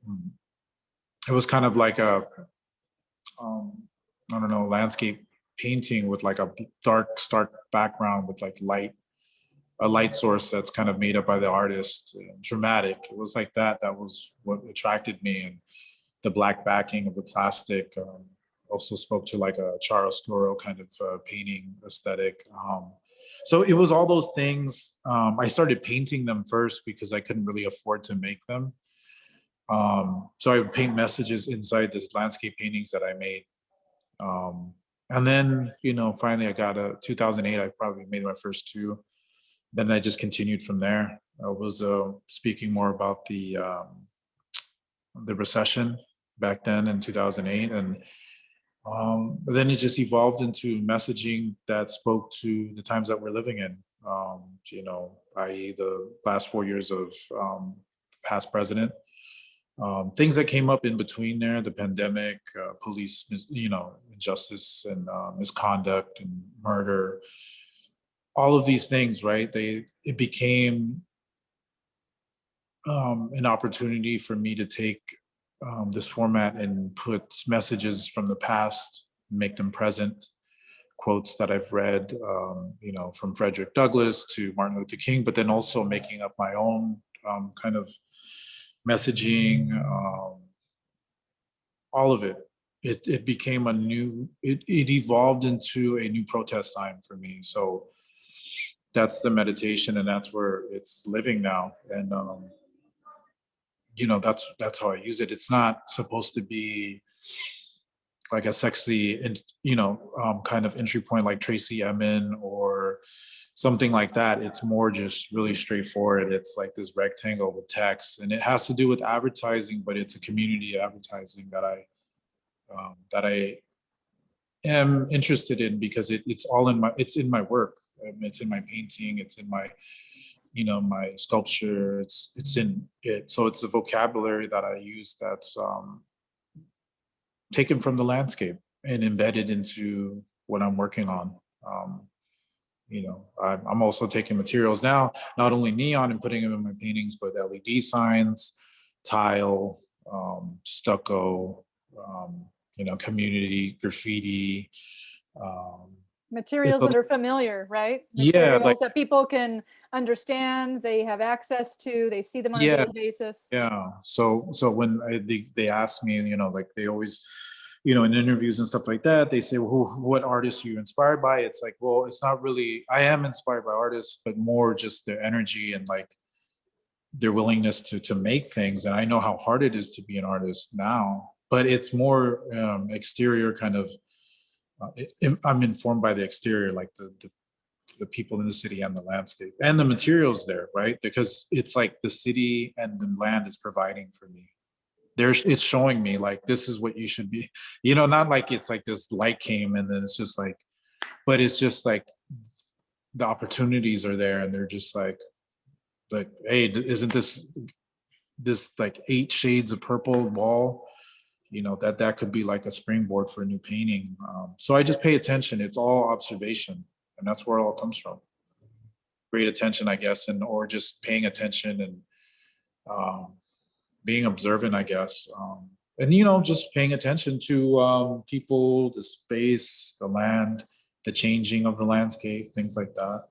It was kind of like a, I don't know, landscape painting with like a dark, stark background with like a light source that's kind of made up by the artist, dramatic. It was like that. That was what attracted me. And the black backing of the plastic also spoke to like a chiaroscuro kind of painting aesthetic. So it was all those things. I started painting them first because I couldn't really afford to make them. So I would paint messages inside this landscape paintings that I made. And then, you know, finally I got 2008, I probably made my first 2. Then I just continued from there. I was speaking more about the recession back then in 2008. And but then it just evolved into messaging that spoke to the times that we're living in, you know, i.e. the last 4 years of past president. Things that came up in between there, the pandemic, police, you know, injustice and misconduct and murder, all of these things, right? It became an opportunity for me to take this format and put messages from the past, make them present, quotes that I've read, you know, from Frederick Douglass to Martin Luther King, but then also making up my own kind of messaging, all of it. It became it evolved into a new protest sign for me. So that's the meditation, and that's where it's living now. And you know, that's how I use it. It's not supposed to be like a sexy and, you know, kind of entry point like Tracy Emin or something like that. It's more just really straightforward. It's like this rectangle with text, and it has to do with advertising, but it's a community advertising that I am interested in because it's all in my work. It's in my painting. It's in my, you know, my sculpture. It's in it. So it's a vocabulary that I use that's taken from the landscape and embedded into what I'm working on. I'm also taking materials now, not only neon and putting them in my paintings, but LED signs, tile, stucco, community graffiti. Materials that are familiar, right? Yeah, Materials that people can understand, they have access to, they see them on a daily basis. Yeah. So when they ask me, like they always, in interviews and stuff like that, they say, well, what artists are you inspired by? It's like, well, it's not really, I am inspired by artists, but more just their energy and like their willingness to make things. And I know how hard it is to be an artist now, but it's more exterior kind of, I'm informed by the exterior, like the people in the city and the landscape and the materials there, right? Because it's like the city and the land is providing for me. It's showing me like, this is what you should be, not like it's like this light came and then it's just like, but it's just like the opportunities are there and they're just like, hey, isn't this like 8 shades of purple wall? That could be like a springboard for a new painting. So I just pay attention. It's all observation. And that's where it all comes from. Great attention, I guess, or just paying attention and being observant, I guess. And, just paying attention to people, the space, the land, the changing of the landscape, things like that.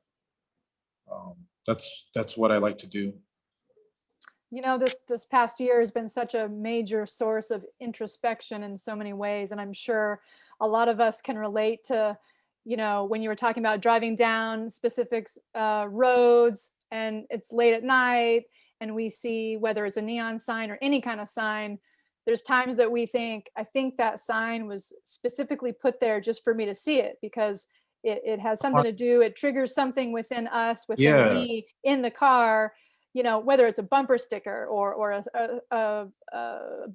That's what I like to do. This past year has been such a major source of introspection in so many ways. And I'm sure a lot of us can relate to, when you were talking about driving down specific roads and it's late at night and we see whether it's a neon sign or any kind of sign, there's times that we think, I think that sign was specifically put there just for me to see it because it has something to do, it triggers something within us, within me in the car, whether it's a bumper sticker or a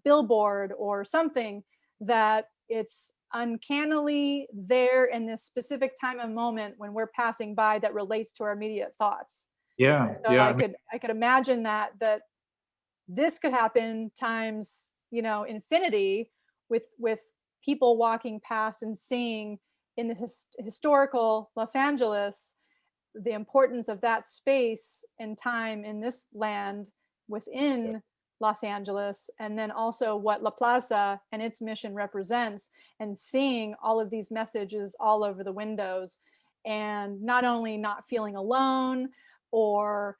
billboard or something that it's uncannily there in this specific time and moment when we're passing by that relates to our immediate thoughts. Yeah. So I could imagine that this could happen times, infinity with people walking past and seeing in the historical Los Angeles, the importance of that space and time in this land within Los Angeles, and then also what La Plaza and its mission represents, and seeing all of these messages all over the windows, and not only not feeling alone or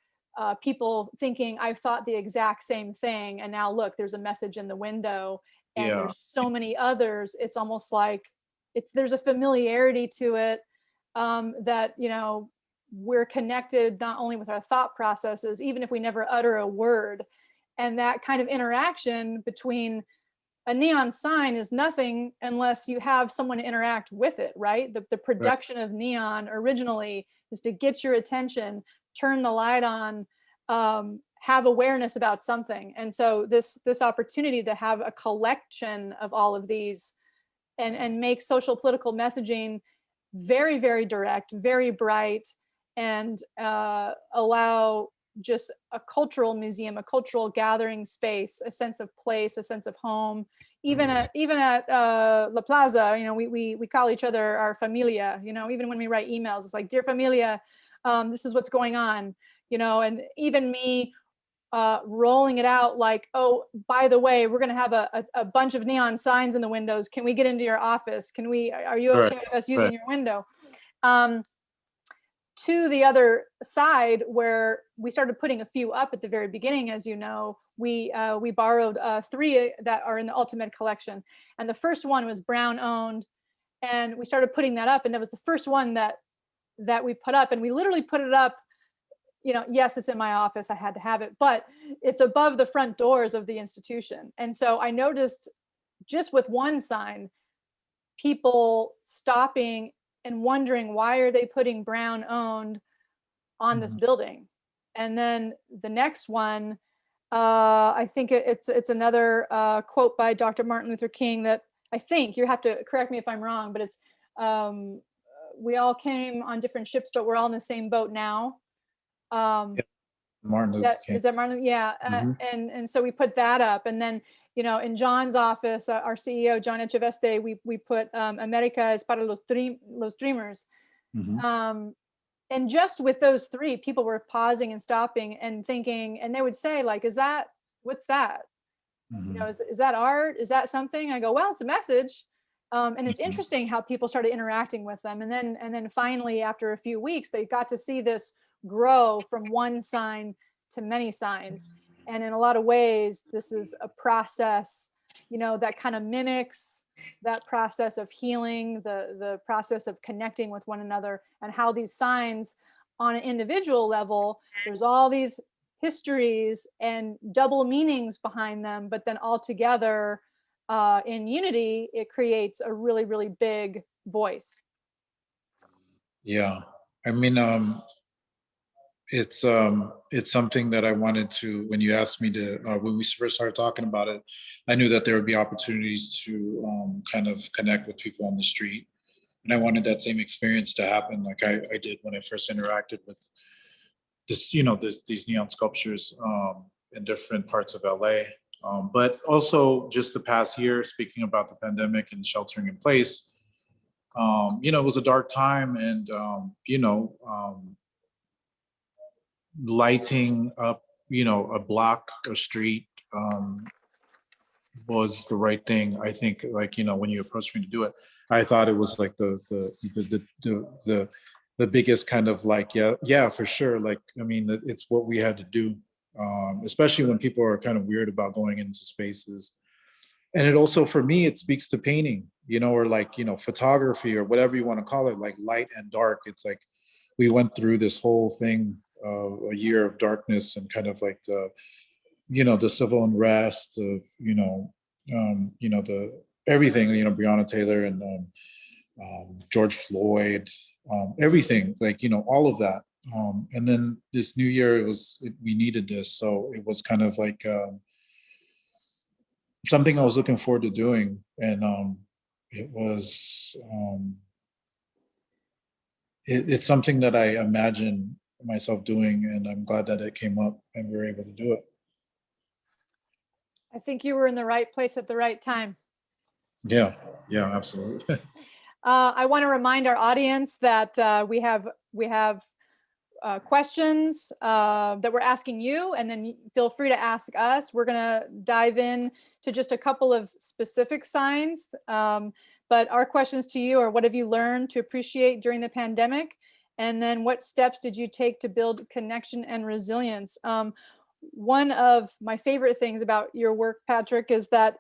people thinking I've thought the exact same thing and now look, there's a message in the window and there's so many others. It's almost like there's a familiarity to it that, we're connected not only with our thought processes, even if we never utter a word. And that kind of interaction between a neon sign is nothing unless you have someone to interact with it, right? The production of neon originally is to get your attention, turn the light on, have awareness about something. And so this opportunity to have a collection of all of these and make social political messaging very, very direct, very bright, and allow just a cultural museum, a cultural gathering space, a sense of place, a sense of home. Even at La Plaza, we call each other our familia. Even when we write emails, it's like, dear familia, this is what's going on. And even me rolling it out like, oh, by the way, we're going to have a bunch of neon signs in the windows. Can we get into your office? Are you okay with us using your window? To the other side, where we started putting a few up at the very beginning, as you know, we borrowed 3 that are in the AltaMed collection. And the first one was Brown owned. And we started putting that up. And that was the first one that we put up. And we literally put it up, yes, it's in my office, I had to have it, but it's above the front doors of the institution. And so I noticed just with one sign, people stopping and wondering, why are they putting Brown owned on this building? And then the next one, I think it's another quote by Dr. Martin Luther King that I think, you have to correct me if I'm wrong, but it's, we all came on different ships, but we're all in the same boat now. Martin Luther King. Is that Martin? Yeah. And so we put that up, and then, in John's office, our CEO, John Echeveste, we put America es para los dreamers. and just with those three, people were pausing and stopping and thinking, and they would say like, what's that? You know, is that art? Is that something? I go, well, it's a message. And it's interesting how people started interacting with them. And then finally, after a few weeks, they got to see this grow from one sign to many signs. And in a lot of ways, this is a process, you know, that kind of mimics that process of healing, the process of connecting with one another, and how these signs on an individual level, there's all these histories and double meanings behind them, but then all together in unity, it creates a really, really big voice. Yeah, I mean, it's something that I wanted to, when you asked me to, when we first started talking about it, I knew that there would be opportunities to kind of connect with people on the street. And I wanted that same experience to happen like I did when I first interacted with this, you know, these neon sculptures in different parts of LA. But also just the past year, speaking about the pandemic and sheltering in place, you know, it was a dark time, and, you know, lighting up, you know, a block or street was the right thing. I think, like, you know, when you approached me to do it, I thought it was like the biggest kind of like, yeah, for sure. Like, I mean, it's what we had to do, especially when people are kind of weird about going into spaces. And it also, for me, it speaks to painting, you know, or like, you know, photography or whatever you want to call it, like light and dark. It's like we went through this whole thing, a year of darkness, and kind of like the, you know, the civil unrest of, you know, the everything, you know, Breonna Taylor and George Floyd, everything, like, you know, all of that. And then this new year, we needed this. So it was kind of like something I was looking forward to doing. And it was, it's something that I imagine myself doing, and I'm glad that it came up and we were able to do it. I think you were in the right place at the right time. Yeah, absolutely. I want to remind our audience that we have questions that we're asking you, and then feel free to ask us. We're going to dive in to just a couple of specific signs, but our questions to you are: what have you learned to appreciate during the pandemic? And then what steps did you take to build connection and resilience? One of my favorite things about your work, Patrick, is that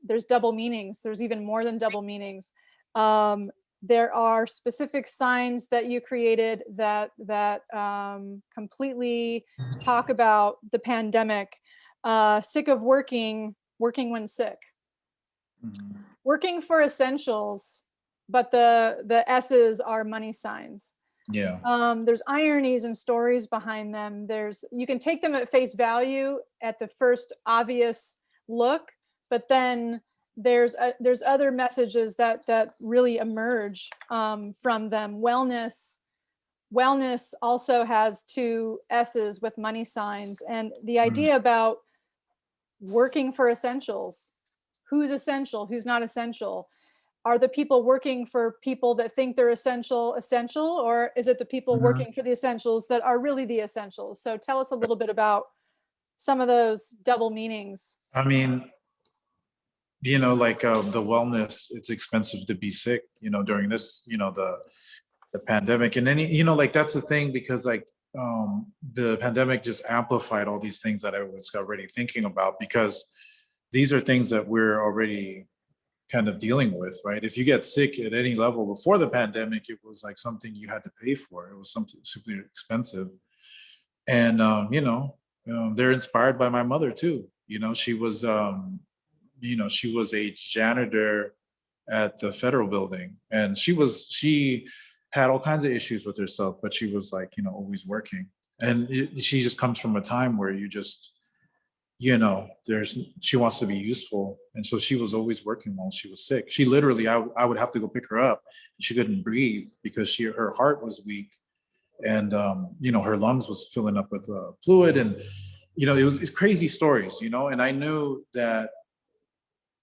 there's double meanings. There's even more than double meanings. There are specific signs that you created that completely talk about the pandemic. Sick of working when sick. Mhm. Working for essentials, but the S's are money signs. Yeah. There's ironies and stories behind them. You can take them at face value at the first obvious look, but then there's other messages that really emerge from them. Wellness also has two S's with money signs, and the idea about working for essentials. Who's essential? Who's not essential? Are the people working for people that think they're essential, or is it the people working for the essentials that are really the essentials? So tell us a little bit about some of those double meanings. I mean, you know, like the wellness, it's expensive to be sick, you know, during this, you know, the pandemic. And then, you know, like that's the thing, because like the pandemic just amplified all these things that I was already thinking about, because these are things that we're already kind of dealing with, right? If you get sick at any level before the pandemic, it was like something you had to pay for. It was something super expensive. And, you know, they're inspired by my mother too. You know, she was, you know, she was a janitor at the federal building, and she had all kinds of issues with herself, but she was like, you know, always working. And she just comes from a time where you just, you know, she wants to be useful. And so she was always working while she was sick. She literally, I would have to go pick her up. She couldn't breathe because her heart was weak. And, you know, her lungs was filling up with fluid. And, you know, it's crazy stories, you know, and I knew that,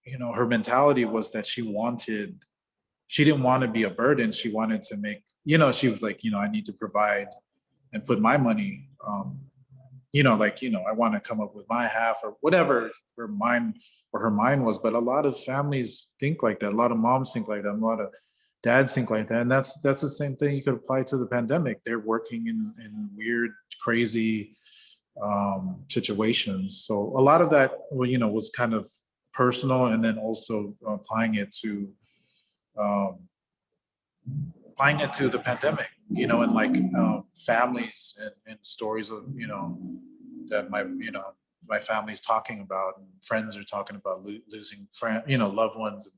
you know, her mentality was that she wanted she didn't want to be a burden. She wanted to make, she was like, I need to provide and put my money, I want to come up with my half or whatever her mind was. But a lot of families think like that. A lot of moms think like that. A lot of dads think like that. And that's the same thing you could apply to the pandemic. They're working in weird, crazy situations. So a lot of that, was kind of personal, and then also applying it to the pandemic, and like families and stories of, that my family's talking about, and friends are talking about losing loved ones.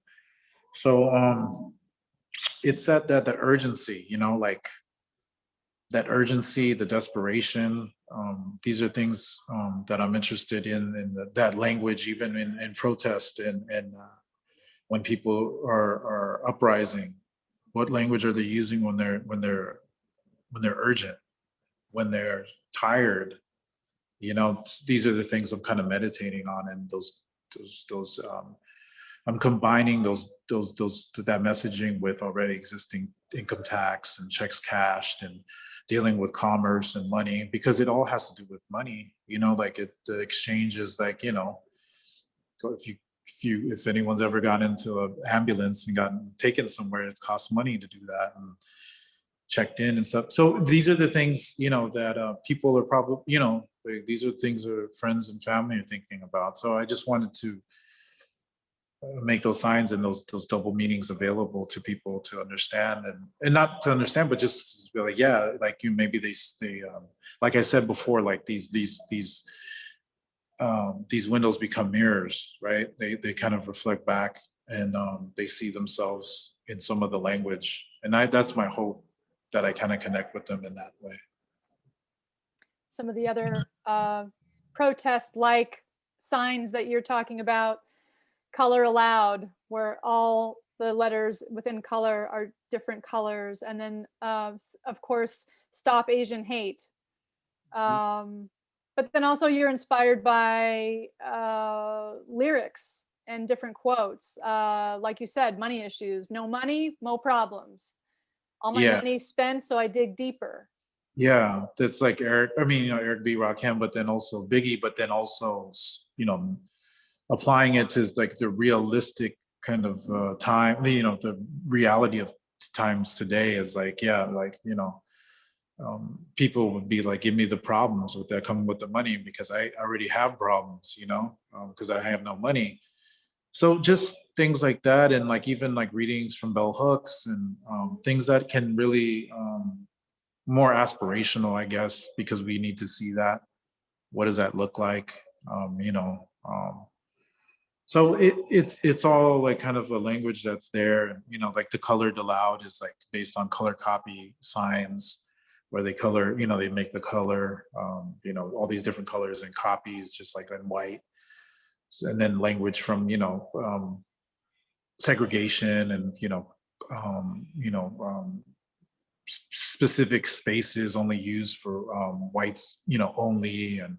So it's that the urgency, like that urgency, the desperation. These are things that I'm interested in that language, even in protest and when people are uprising. What language are they using when they're urgent, when they're tired? These are the things I'm kind of meditating on, and those I'm combining that messaging with already existing income tax and checks cashed and dealing with commerce and money, because it all has to do with money. Like the exchange is like, so if anyone's ever gone into an ambulance and gotten taken somewhere, it costs money to do that and checked in and stuff. So these are the things, that people are probably, these are things that friends and family are thinking about. So I just wanted to make those signs and those double meanings available to people to understand, and not to understand, but just to be like, yeah, like maybe they like I said before, like these windows become mirrors, right? They kind of reflect back, and they see themselves in some of the language, and that's my hope, that I kind of connect with them in that way. Some of the other protest-like signs that you're talking about, color allowed, where all the letters within color are different colors, and then of course, stop Asian hate. But then also you're inspired by lyrics and different quotes. Like you said, money issues. No money, no problems. All my money spent, so I dig deeper. Yeah, that's like Eric B. Rakim, but then also Biggie, but then also, applying it to like the realistic kind of time, the reality of times today is like, people would be like, give me the problems that come with the money, because I already have problems, because I have no money. So just things like that, and like even like readings from bell hooks and things that can really more aspirational, I guess, because we need to see that. What does that look like? So it's all like kind of a language that's there, and like the colored aloud is like based on color copy signs, where they color, they make the color, all these different colors and copies, just like in white. And then language from segregation and specific spaces only used for whites, only, and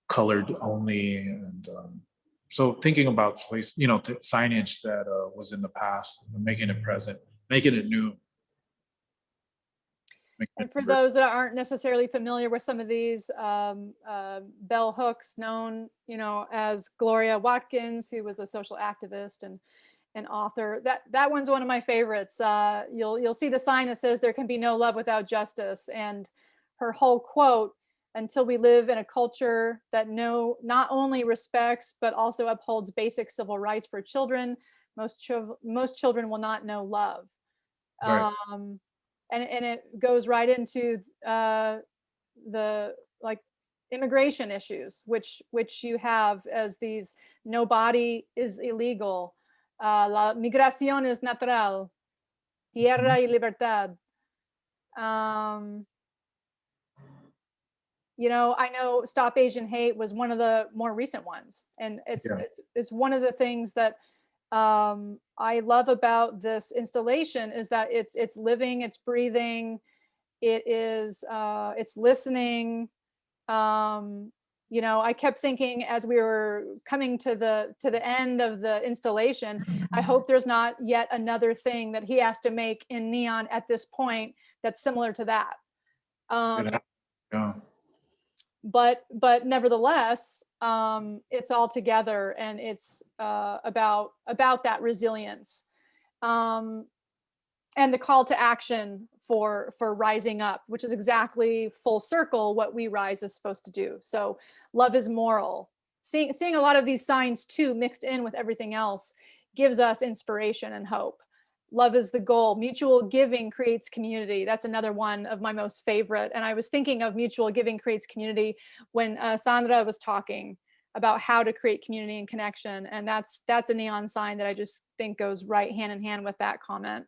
colored only, and so thinking about place, signage that was in the past, making it present, making it new. And for those that aren't necessarily familiar with some of these bell hooks, known, as Gloria Watkins, who was a social activist and an author, that one's one of my favorites. You'll see the sign that says, "There can be no love without justice," and her whole quote: "Until we live in a culture that not only respects but also upholds basic civil rights for children, most children will not know love." Right. And it goes right into the like immigration issues, which you have as these: no body is illegal, la migración es natural, tierra y libertad. I know Stop Asian Hate was one of the more recent ones, and it's one of the things that I love about this installation, is that it's living, it's breathing, it's listening, You know, I kept thinking as we were coming to the end of the installation, I hope there's not yet another thing that he has to make in neon at this point that's similar to that. Yeah. But nevertheless, it's all together, and it's about that resilience, and the call to action for rising up, which is exactly full circle what We Rise is supposed to do. So love is moral. Seeing a lot of these signs too mixed in with everything else gives us inspiration and hope. Love is the goal. Mutual giving creates community. That's another one of my most favorite. And I was thinking of mutual giving creates community when Sandra was talking about how to create community and connection. And that's a neon sign that I just think goes right hand in hand with that comment.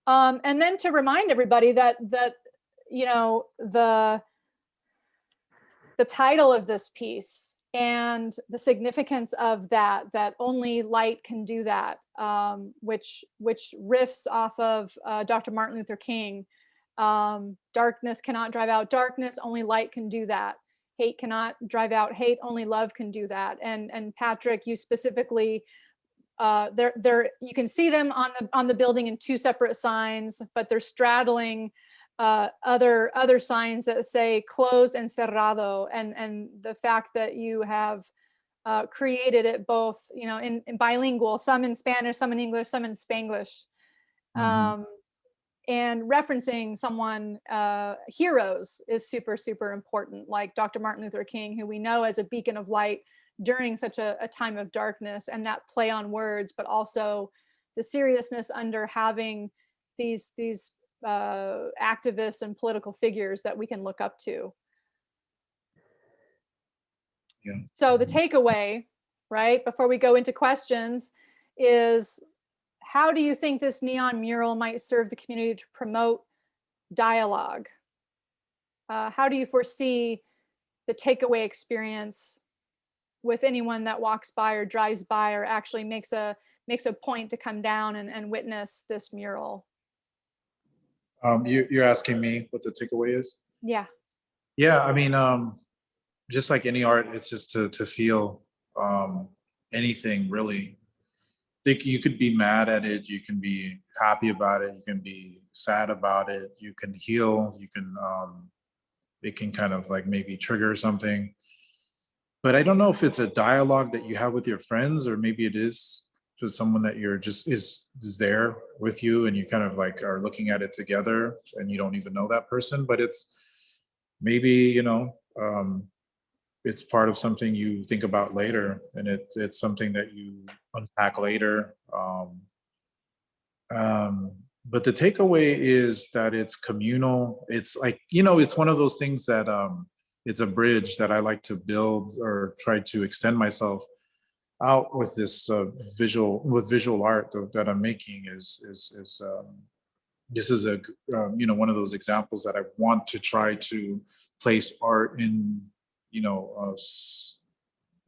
And then to remind everybody that you know, the title of this piece and the significance of that only light can do that, which riffs off of Dr. Martin Luther King. Darkness cannot drive out darkness, only light can do that. Hate cannot drive out hate, only love can do that. And Patrick, you specifically, you can see them on the building in two separate signs, but they're straddling other signs that say closed and cerrado, and the fact that you have created it both, you know, in bilingual, some in Spanish, some in English, some in Spanglish, and referencing someone, heroes is super important, like Dr. Martin Luther King, who we know as a beacon of light during such a time of darkness, and that play on words, but also the seriousness under having these activists and political figures that we can look up to. Yeah. So the takeaway, right, before we go into questions, is how do you think this neon mural might serve the community to promote dialogue? How do you foresee the takeaway experience with anyone that walks by or drives by or actually makes a point to come down and witness this mural? You're asking me what the takeaway is? Yeah. Yeah, I mean, just like any art, it's just to feel anything really. Think you could be mad at it, you can be happy about it, you can be sad about it, you can heal, you can it can kind of like maybe trigger something. But I don't know if it's a dialogue that you have with your friends, or maybe it is just someone that you're just is there with you, and you kind of like are looking at it together and you don't even know that person. But it's maybe, you know, it's part of something you think about later, and it's something that you unpack later. But the takeaway is that it's communal. It's like, you know, it's one of those things that it's a bridge that I like to build or try to extend myself out with this visual art that I'm making. This is a you know, one of those examples that I want to try to place art in, you know,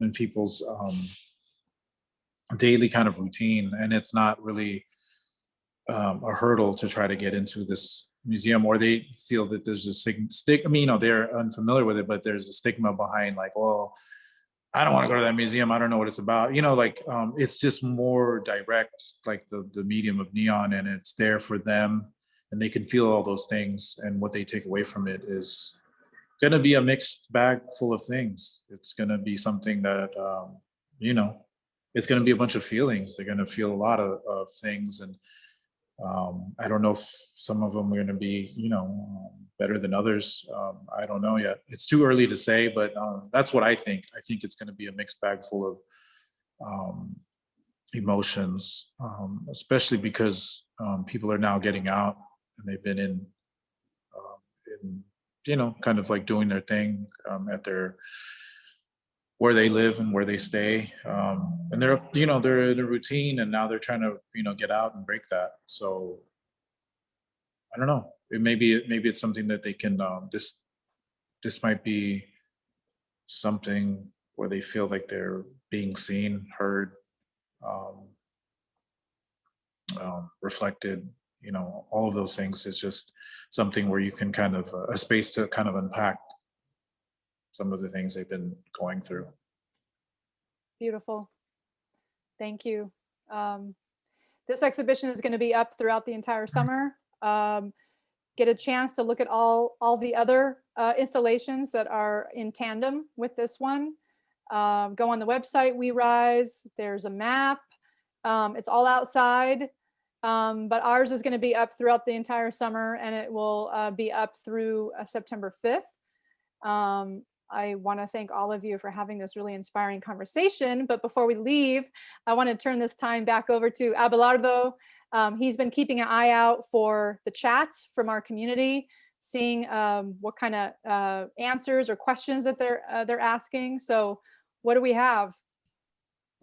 in people's daily kind of routine, and it's not really a hurdle to try to get into this museum, or they feel that there's a stigma. I mean, you know, they're unfamiliar with it, but there's a stigma behind, like, well, I don't want to go to that museum, I don't know what it's about, you know, like it's just more direct, like the medium of neon, and it's there for them, and they can feel all those things, and what they take away from it is going to be a mixed bag full of things. It's going to be something that you know, it's going to be a bunch of feelings. They're going to feel a lot of things, and I don't know if some of them are going to be, you know, better than others. I don't know yet. It's too early to say, but that's what I think. I think it's going to be a mixed bag full of emotions, especially because people are now getting out, and they've been in, you know, kind of like doing their thing at their, where they live and where they stay, and they're, you know, they're in a routine, and now they're trying to, you know, get out and break that. So I don't know. Maybe it's something that they can. This might be something where they feel like they're being seen, heard, reflected. You know, all of those things is just something where you can kind of a space to kind of unpack some of the things they've been going through. Beautiful. Thank you. This exhibition is going to be up throughout the entire summer. Get a chance to look at all the other installations that are in tandem with this one. Go on the website, We Rise. There's a map. It's all outside, but ours is going to be up throughout the entire summer, and it will be up through September 5th. I want to thank all of you for having this really inspiring conversation. But before we leave, I want to turn this time back over to Abelardo. He's been keeping an eye out for the chats from our community, seeing what kind of answers or questions that they're asking. So what do we have?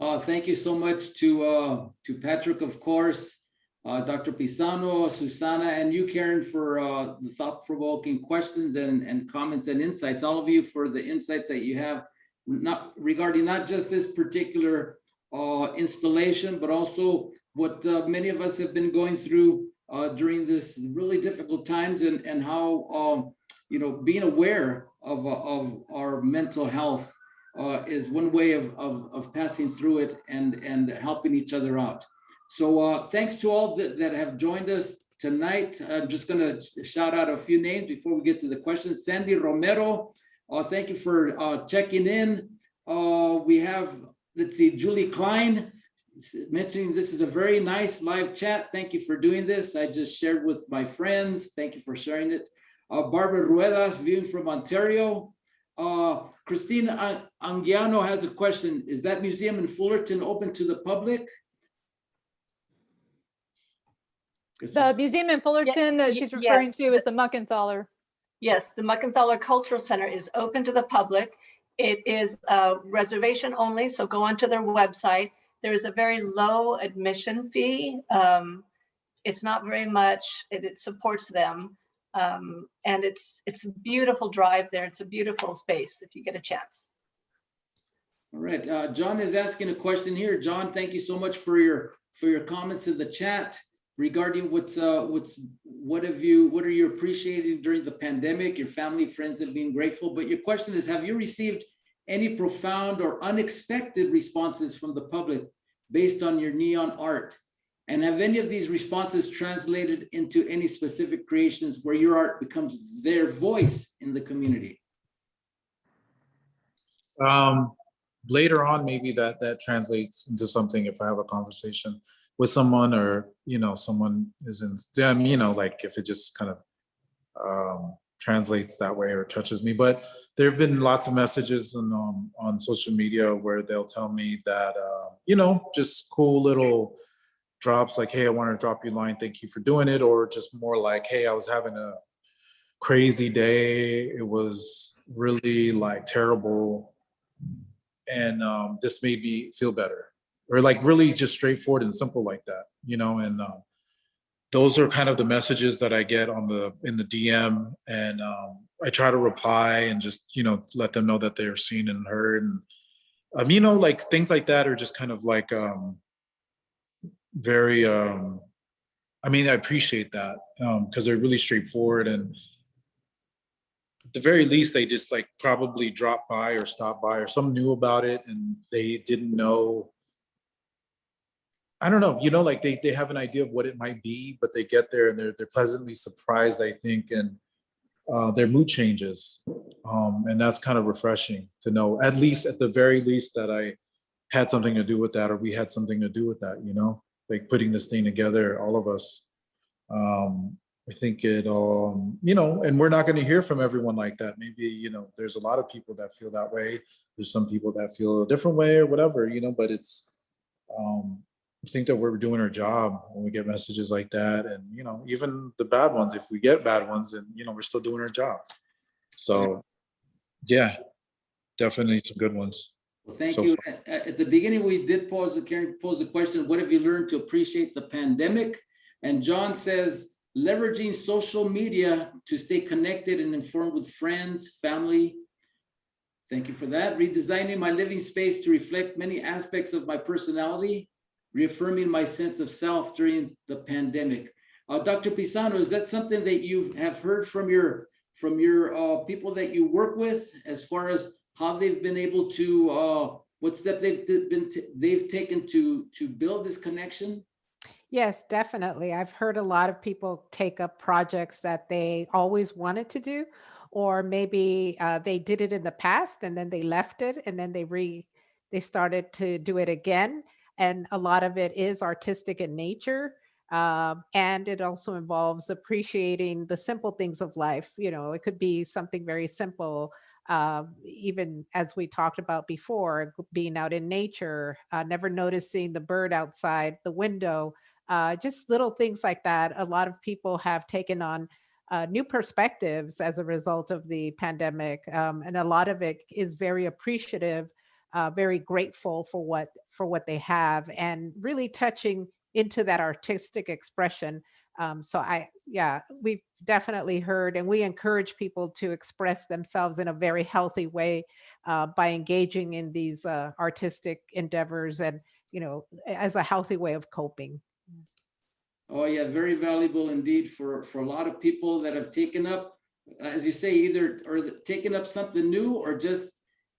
Thank you so much to Patrick, of course, Dr. Pisano, Susana, and you, Karen, for the thought-provoking questions and comments and insights. All of you for the insights that you have, regarding not just this particular installation, but also what many of us have been going through during this really difficult times, and how being aware of our mental health is one way of passing through it and helping each other out. So thanks to all that have joined us tonight. I'm just going to shout out a few names before we get to the questions. Sandy Romero, thank you for checking in. We have, let's see, Julie Klein mentioning this is a very nice live chat. Thank you for doing this. I just shared with my friends. Thank you for sharing it. Barbara Ruedas, viewing from Ontario. Christina Anguiano has a question. Is that museum in Fullerton open to the public? The museum in Fullerton that she's referring to is the Muckenthaler. Yes, the Muckenthaler Cultural Center is open to the public. It is reservation only, so go onto their website. There is a very low admission fee. It's not very much. It supports them. And it's a beautiful drive there. It's a beautiful space if you get a chance. All right, John is asking a question here. John, thank you so much for your comments in the chat regarding what are you appreciating during the pandemic? Your family, friends have been grateful, but your question is, have you received any profound or unexpected responses from the public based on your neon art? And have any of these responses translated into any specific creations where your art becomes their voice in the community? Later on, maybe that translates into something if I have a conversation with someone, or someone is in them, like if it just kind of translates that way or touches me. But there have been lots of messages on social media where they'll tell me that just cool little drops, like, hey, I want to drop you a line, thank you for doing it, or just more like, hey, I was having a crazy day, it was really like terrible, and this made me feel better, or like really just straightforward and simple like that, and those are kind of the messages that I get in the DM, and I try to reply and just let them know that they're seen and heard, and like things like that are just kind of like very I appreciate that because they're really straightforward, and at the very least they just like probably dropped by or stopped by, or some knew about it and they didn't know. I don't know, like they have an idea of what it might be, but they get there and they're pleasantly surprised, I think, and their mood changes, and that's kind of refreshing to know, at the very least, that I had something to do with that, or we had something to do with that, like putting this thing together, all of us. I think it, and we're not going to hear from everyone like that. Maybe, there's a lot of people that feel that way. There's some people that feel a different way or whatever, but it's, I think that we're doing our job when we get messages like that. And, even the bad ones, if we get bad ones, and, we're still doing our job. So yeah, definitely some good ones. Well, thank you. At the beginning, we did Karen posed the question, what have you learned to appreciate the pandemic? And John says, leveraging social media to stay connected and informed with friends, family. Thank you for that. Redesigning my living space to reflect many aspects of my personality, reaffirming my sense of self during the pandemic. Dr. Pisano, is that something that you have heard from your from your people that you work with as far as how they've been able to, what steps they've taken to build this connection? Yes, definitely. I've heard a lot of people take up projects that they always wanted to do, or maybe they did it in the past and then they left it and then they started to do it again. And a lot of it is artistic in nature. And it also involves appreciating the simple things of life. You know, it could be something very simple, even as we talked about before, being out in nature, never noticing the bird outside the window, just little things like that. A lot of people have taken on new perspectives as a result of the pandemic, and a lot of it is very appreciative, very grateful for what they have, and really touching into that artistic expression. Yeah, we've definitely heard, and we encourage people to express themselves in a very healthy way by engaging in these artistic endeavors, and as a healthy way of coping. Oh yeah, very valuable indeed for a lot of people that have taken up, as you say, either or taken up something new or just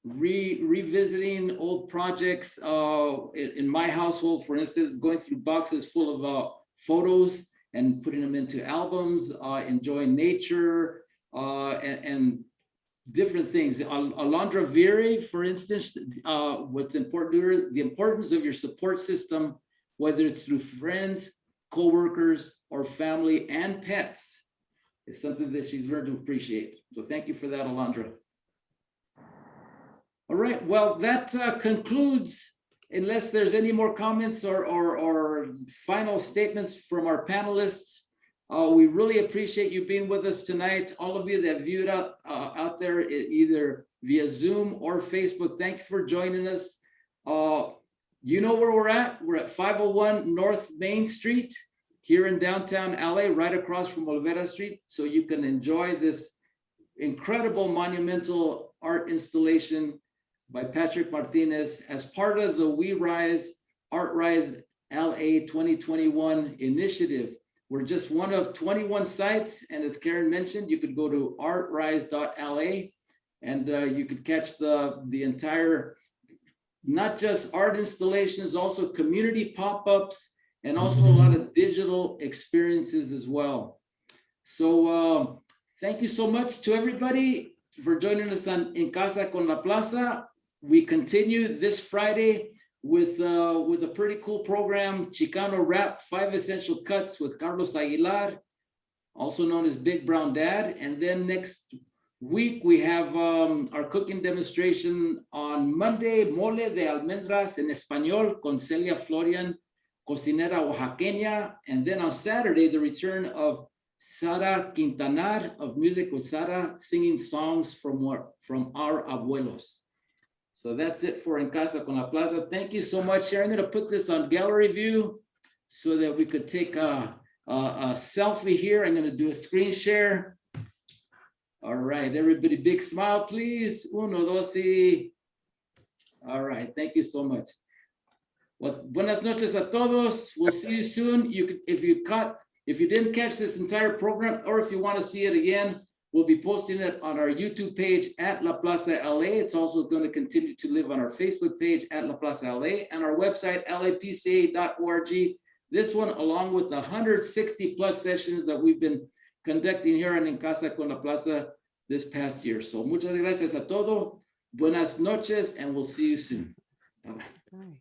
revisiting old projects. In my household, for instance, going through boxes full of photos and putting them into albums, enjoying nature and different things. Alondra Vieri, for instance, what's important to her, the importance of your support system, whether it's through friends, co-workers, or family and pets, is something that she's learned to appreciate. So thank you for that, Alondra. All right, well, that concludes, unless there's any more comments or final statements from our panelists. We really appreciate you being with us tonight. All of you that viewed out there, either via Zoom or Facebook, thank you for joining us. You know where we're at. We're at 501 North Main Street here in downtown LA, right across from Olvera Street. So you can enjoy this incredible monumental art installation by Patrick Martinez as part of the We Rise Art Rise LA 2021 initiative. We're just one of 21 sites. And as Karen mentioned, you could go to artrise.la and you could catch the entire, not just art installations, also community pop-ups, and also a lot of digital experiences as well. So thank you so much to everybody for joining us on En Casa con la Plaza. We continue this Friday with a pretty cool program, Chicano Rap, 5 Essential Cuts with Carlos Aguilar, also known as Big Brown Dad. And then next week, we have our cooking demonstration on Monday, Mole de Almendras en Español con Celia Florian, cocinera oaxaqueña. And then on Saturday, the return of Sara Quintanar of Music with Sara, singing songs from our abuelos. So that's it for En Casa con la Plaza. Thank you so much. I'm going to put this on gallery view so that we could take a selfie here. I'm going to do a screen share. All right, everybody, big smile, please. Uno, dos, y. All right, thank you so much. Well, buenas noches a todos. We'll see you soon. If you didn't catch this entire program, or if you want to see it again, we'll be posting it on our YouTube page at La Plaza LA. It's also going to continue to live on our Facebook page at La Plaza LA and our website, lapca.org. This one, along with the 160 plus sessions that we've been conducting here on En Casa con la Plaza this past year. So muchas gracias a todos. Buenas noches, and we'll see you soon. Bye-bye.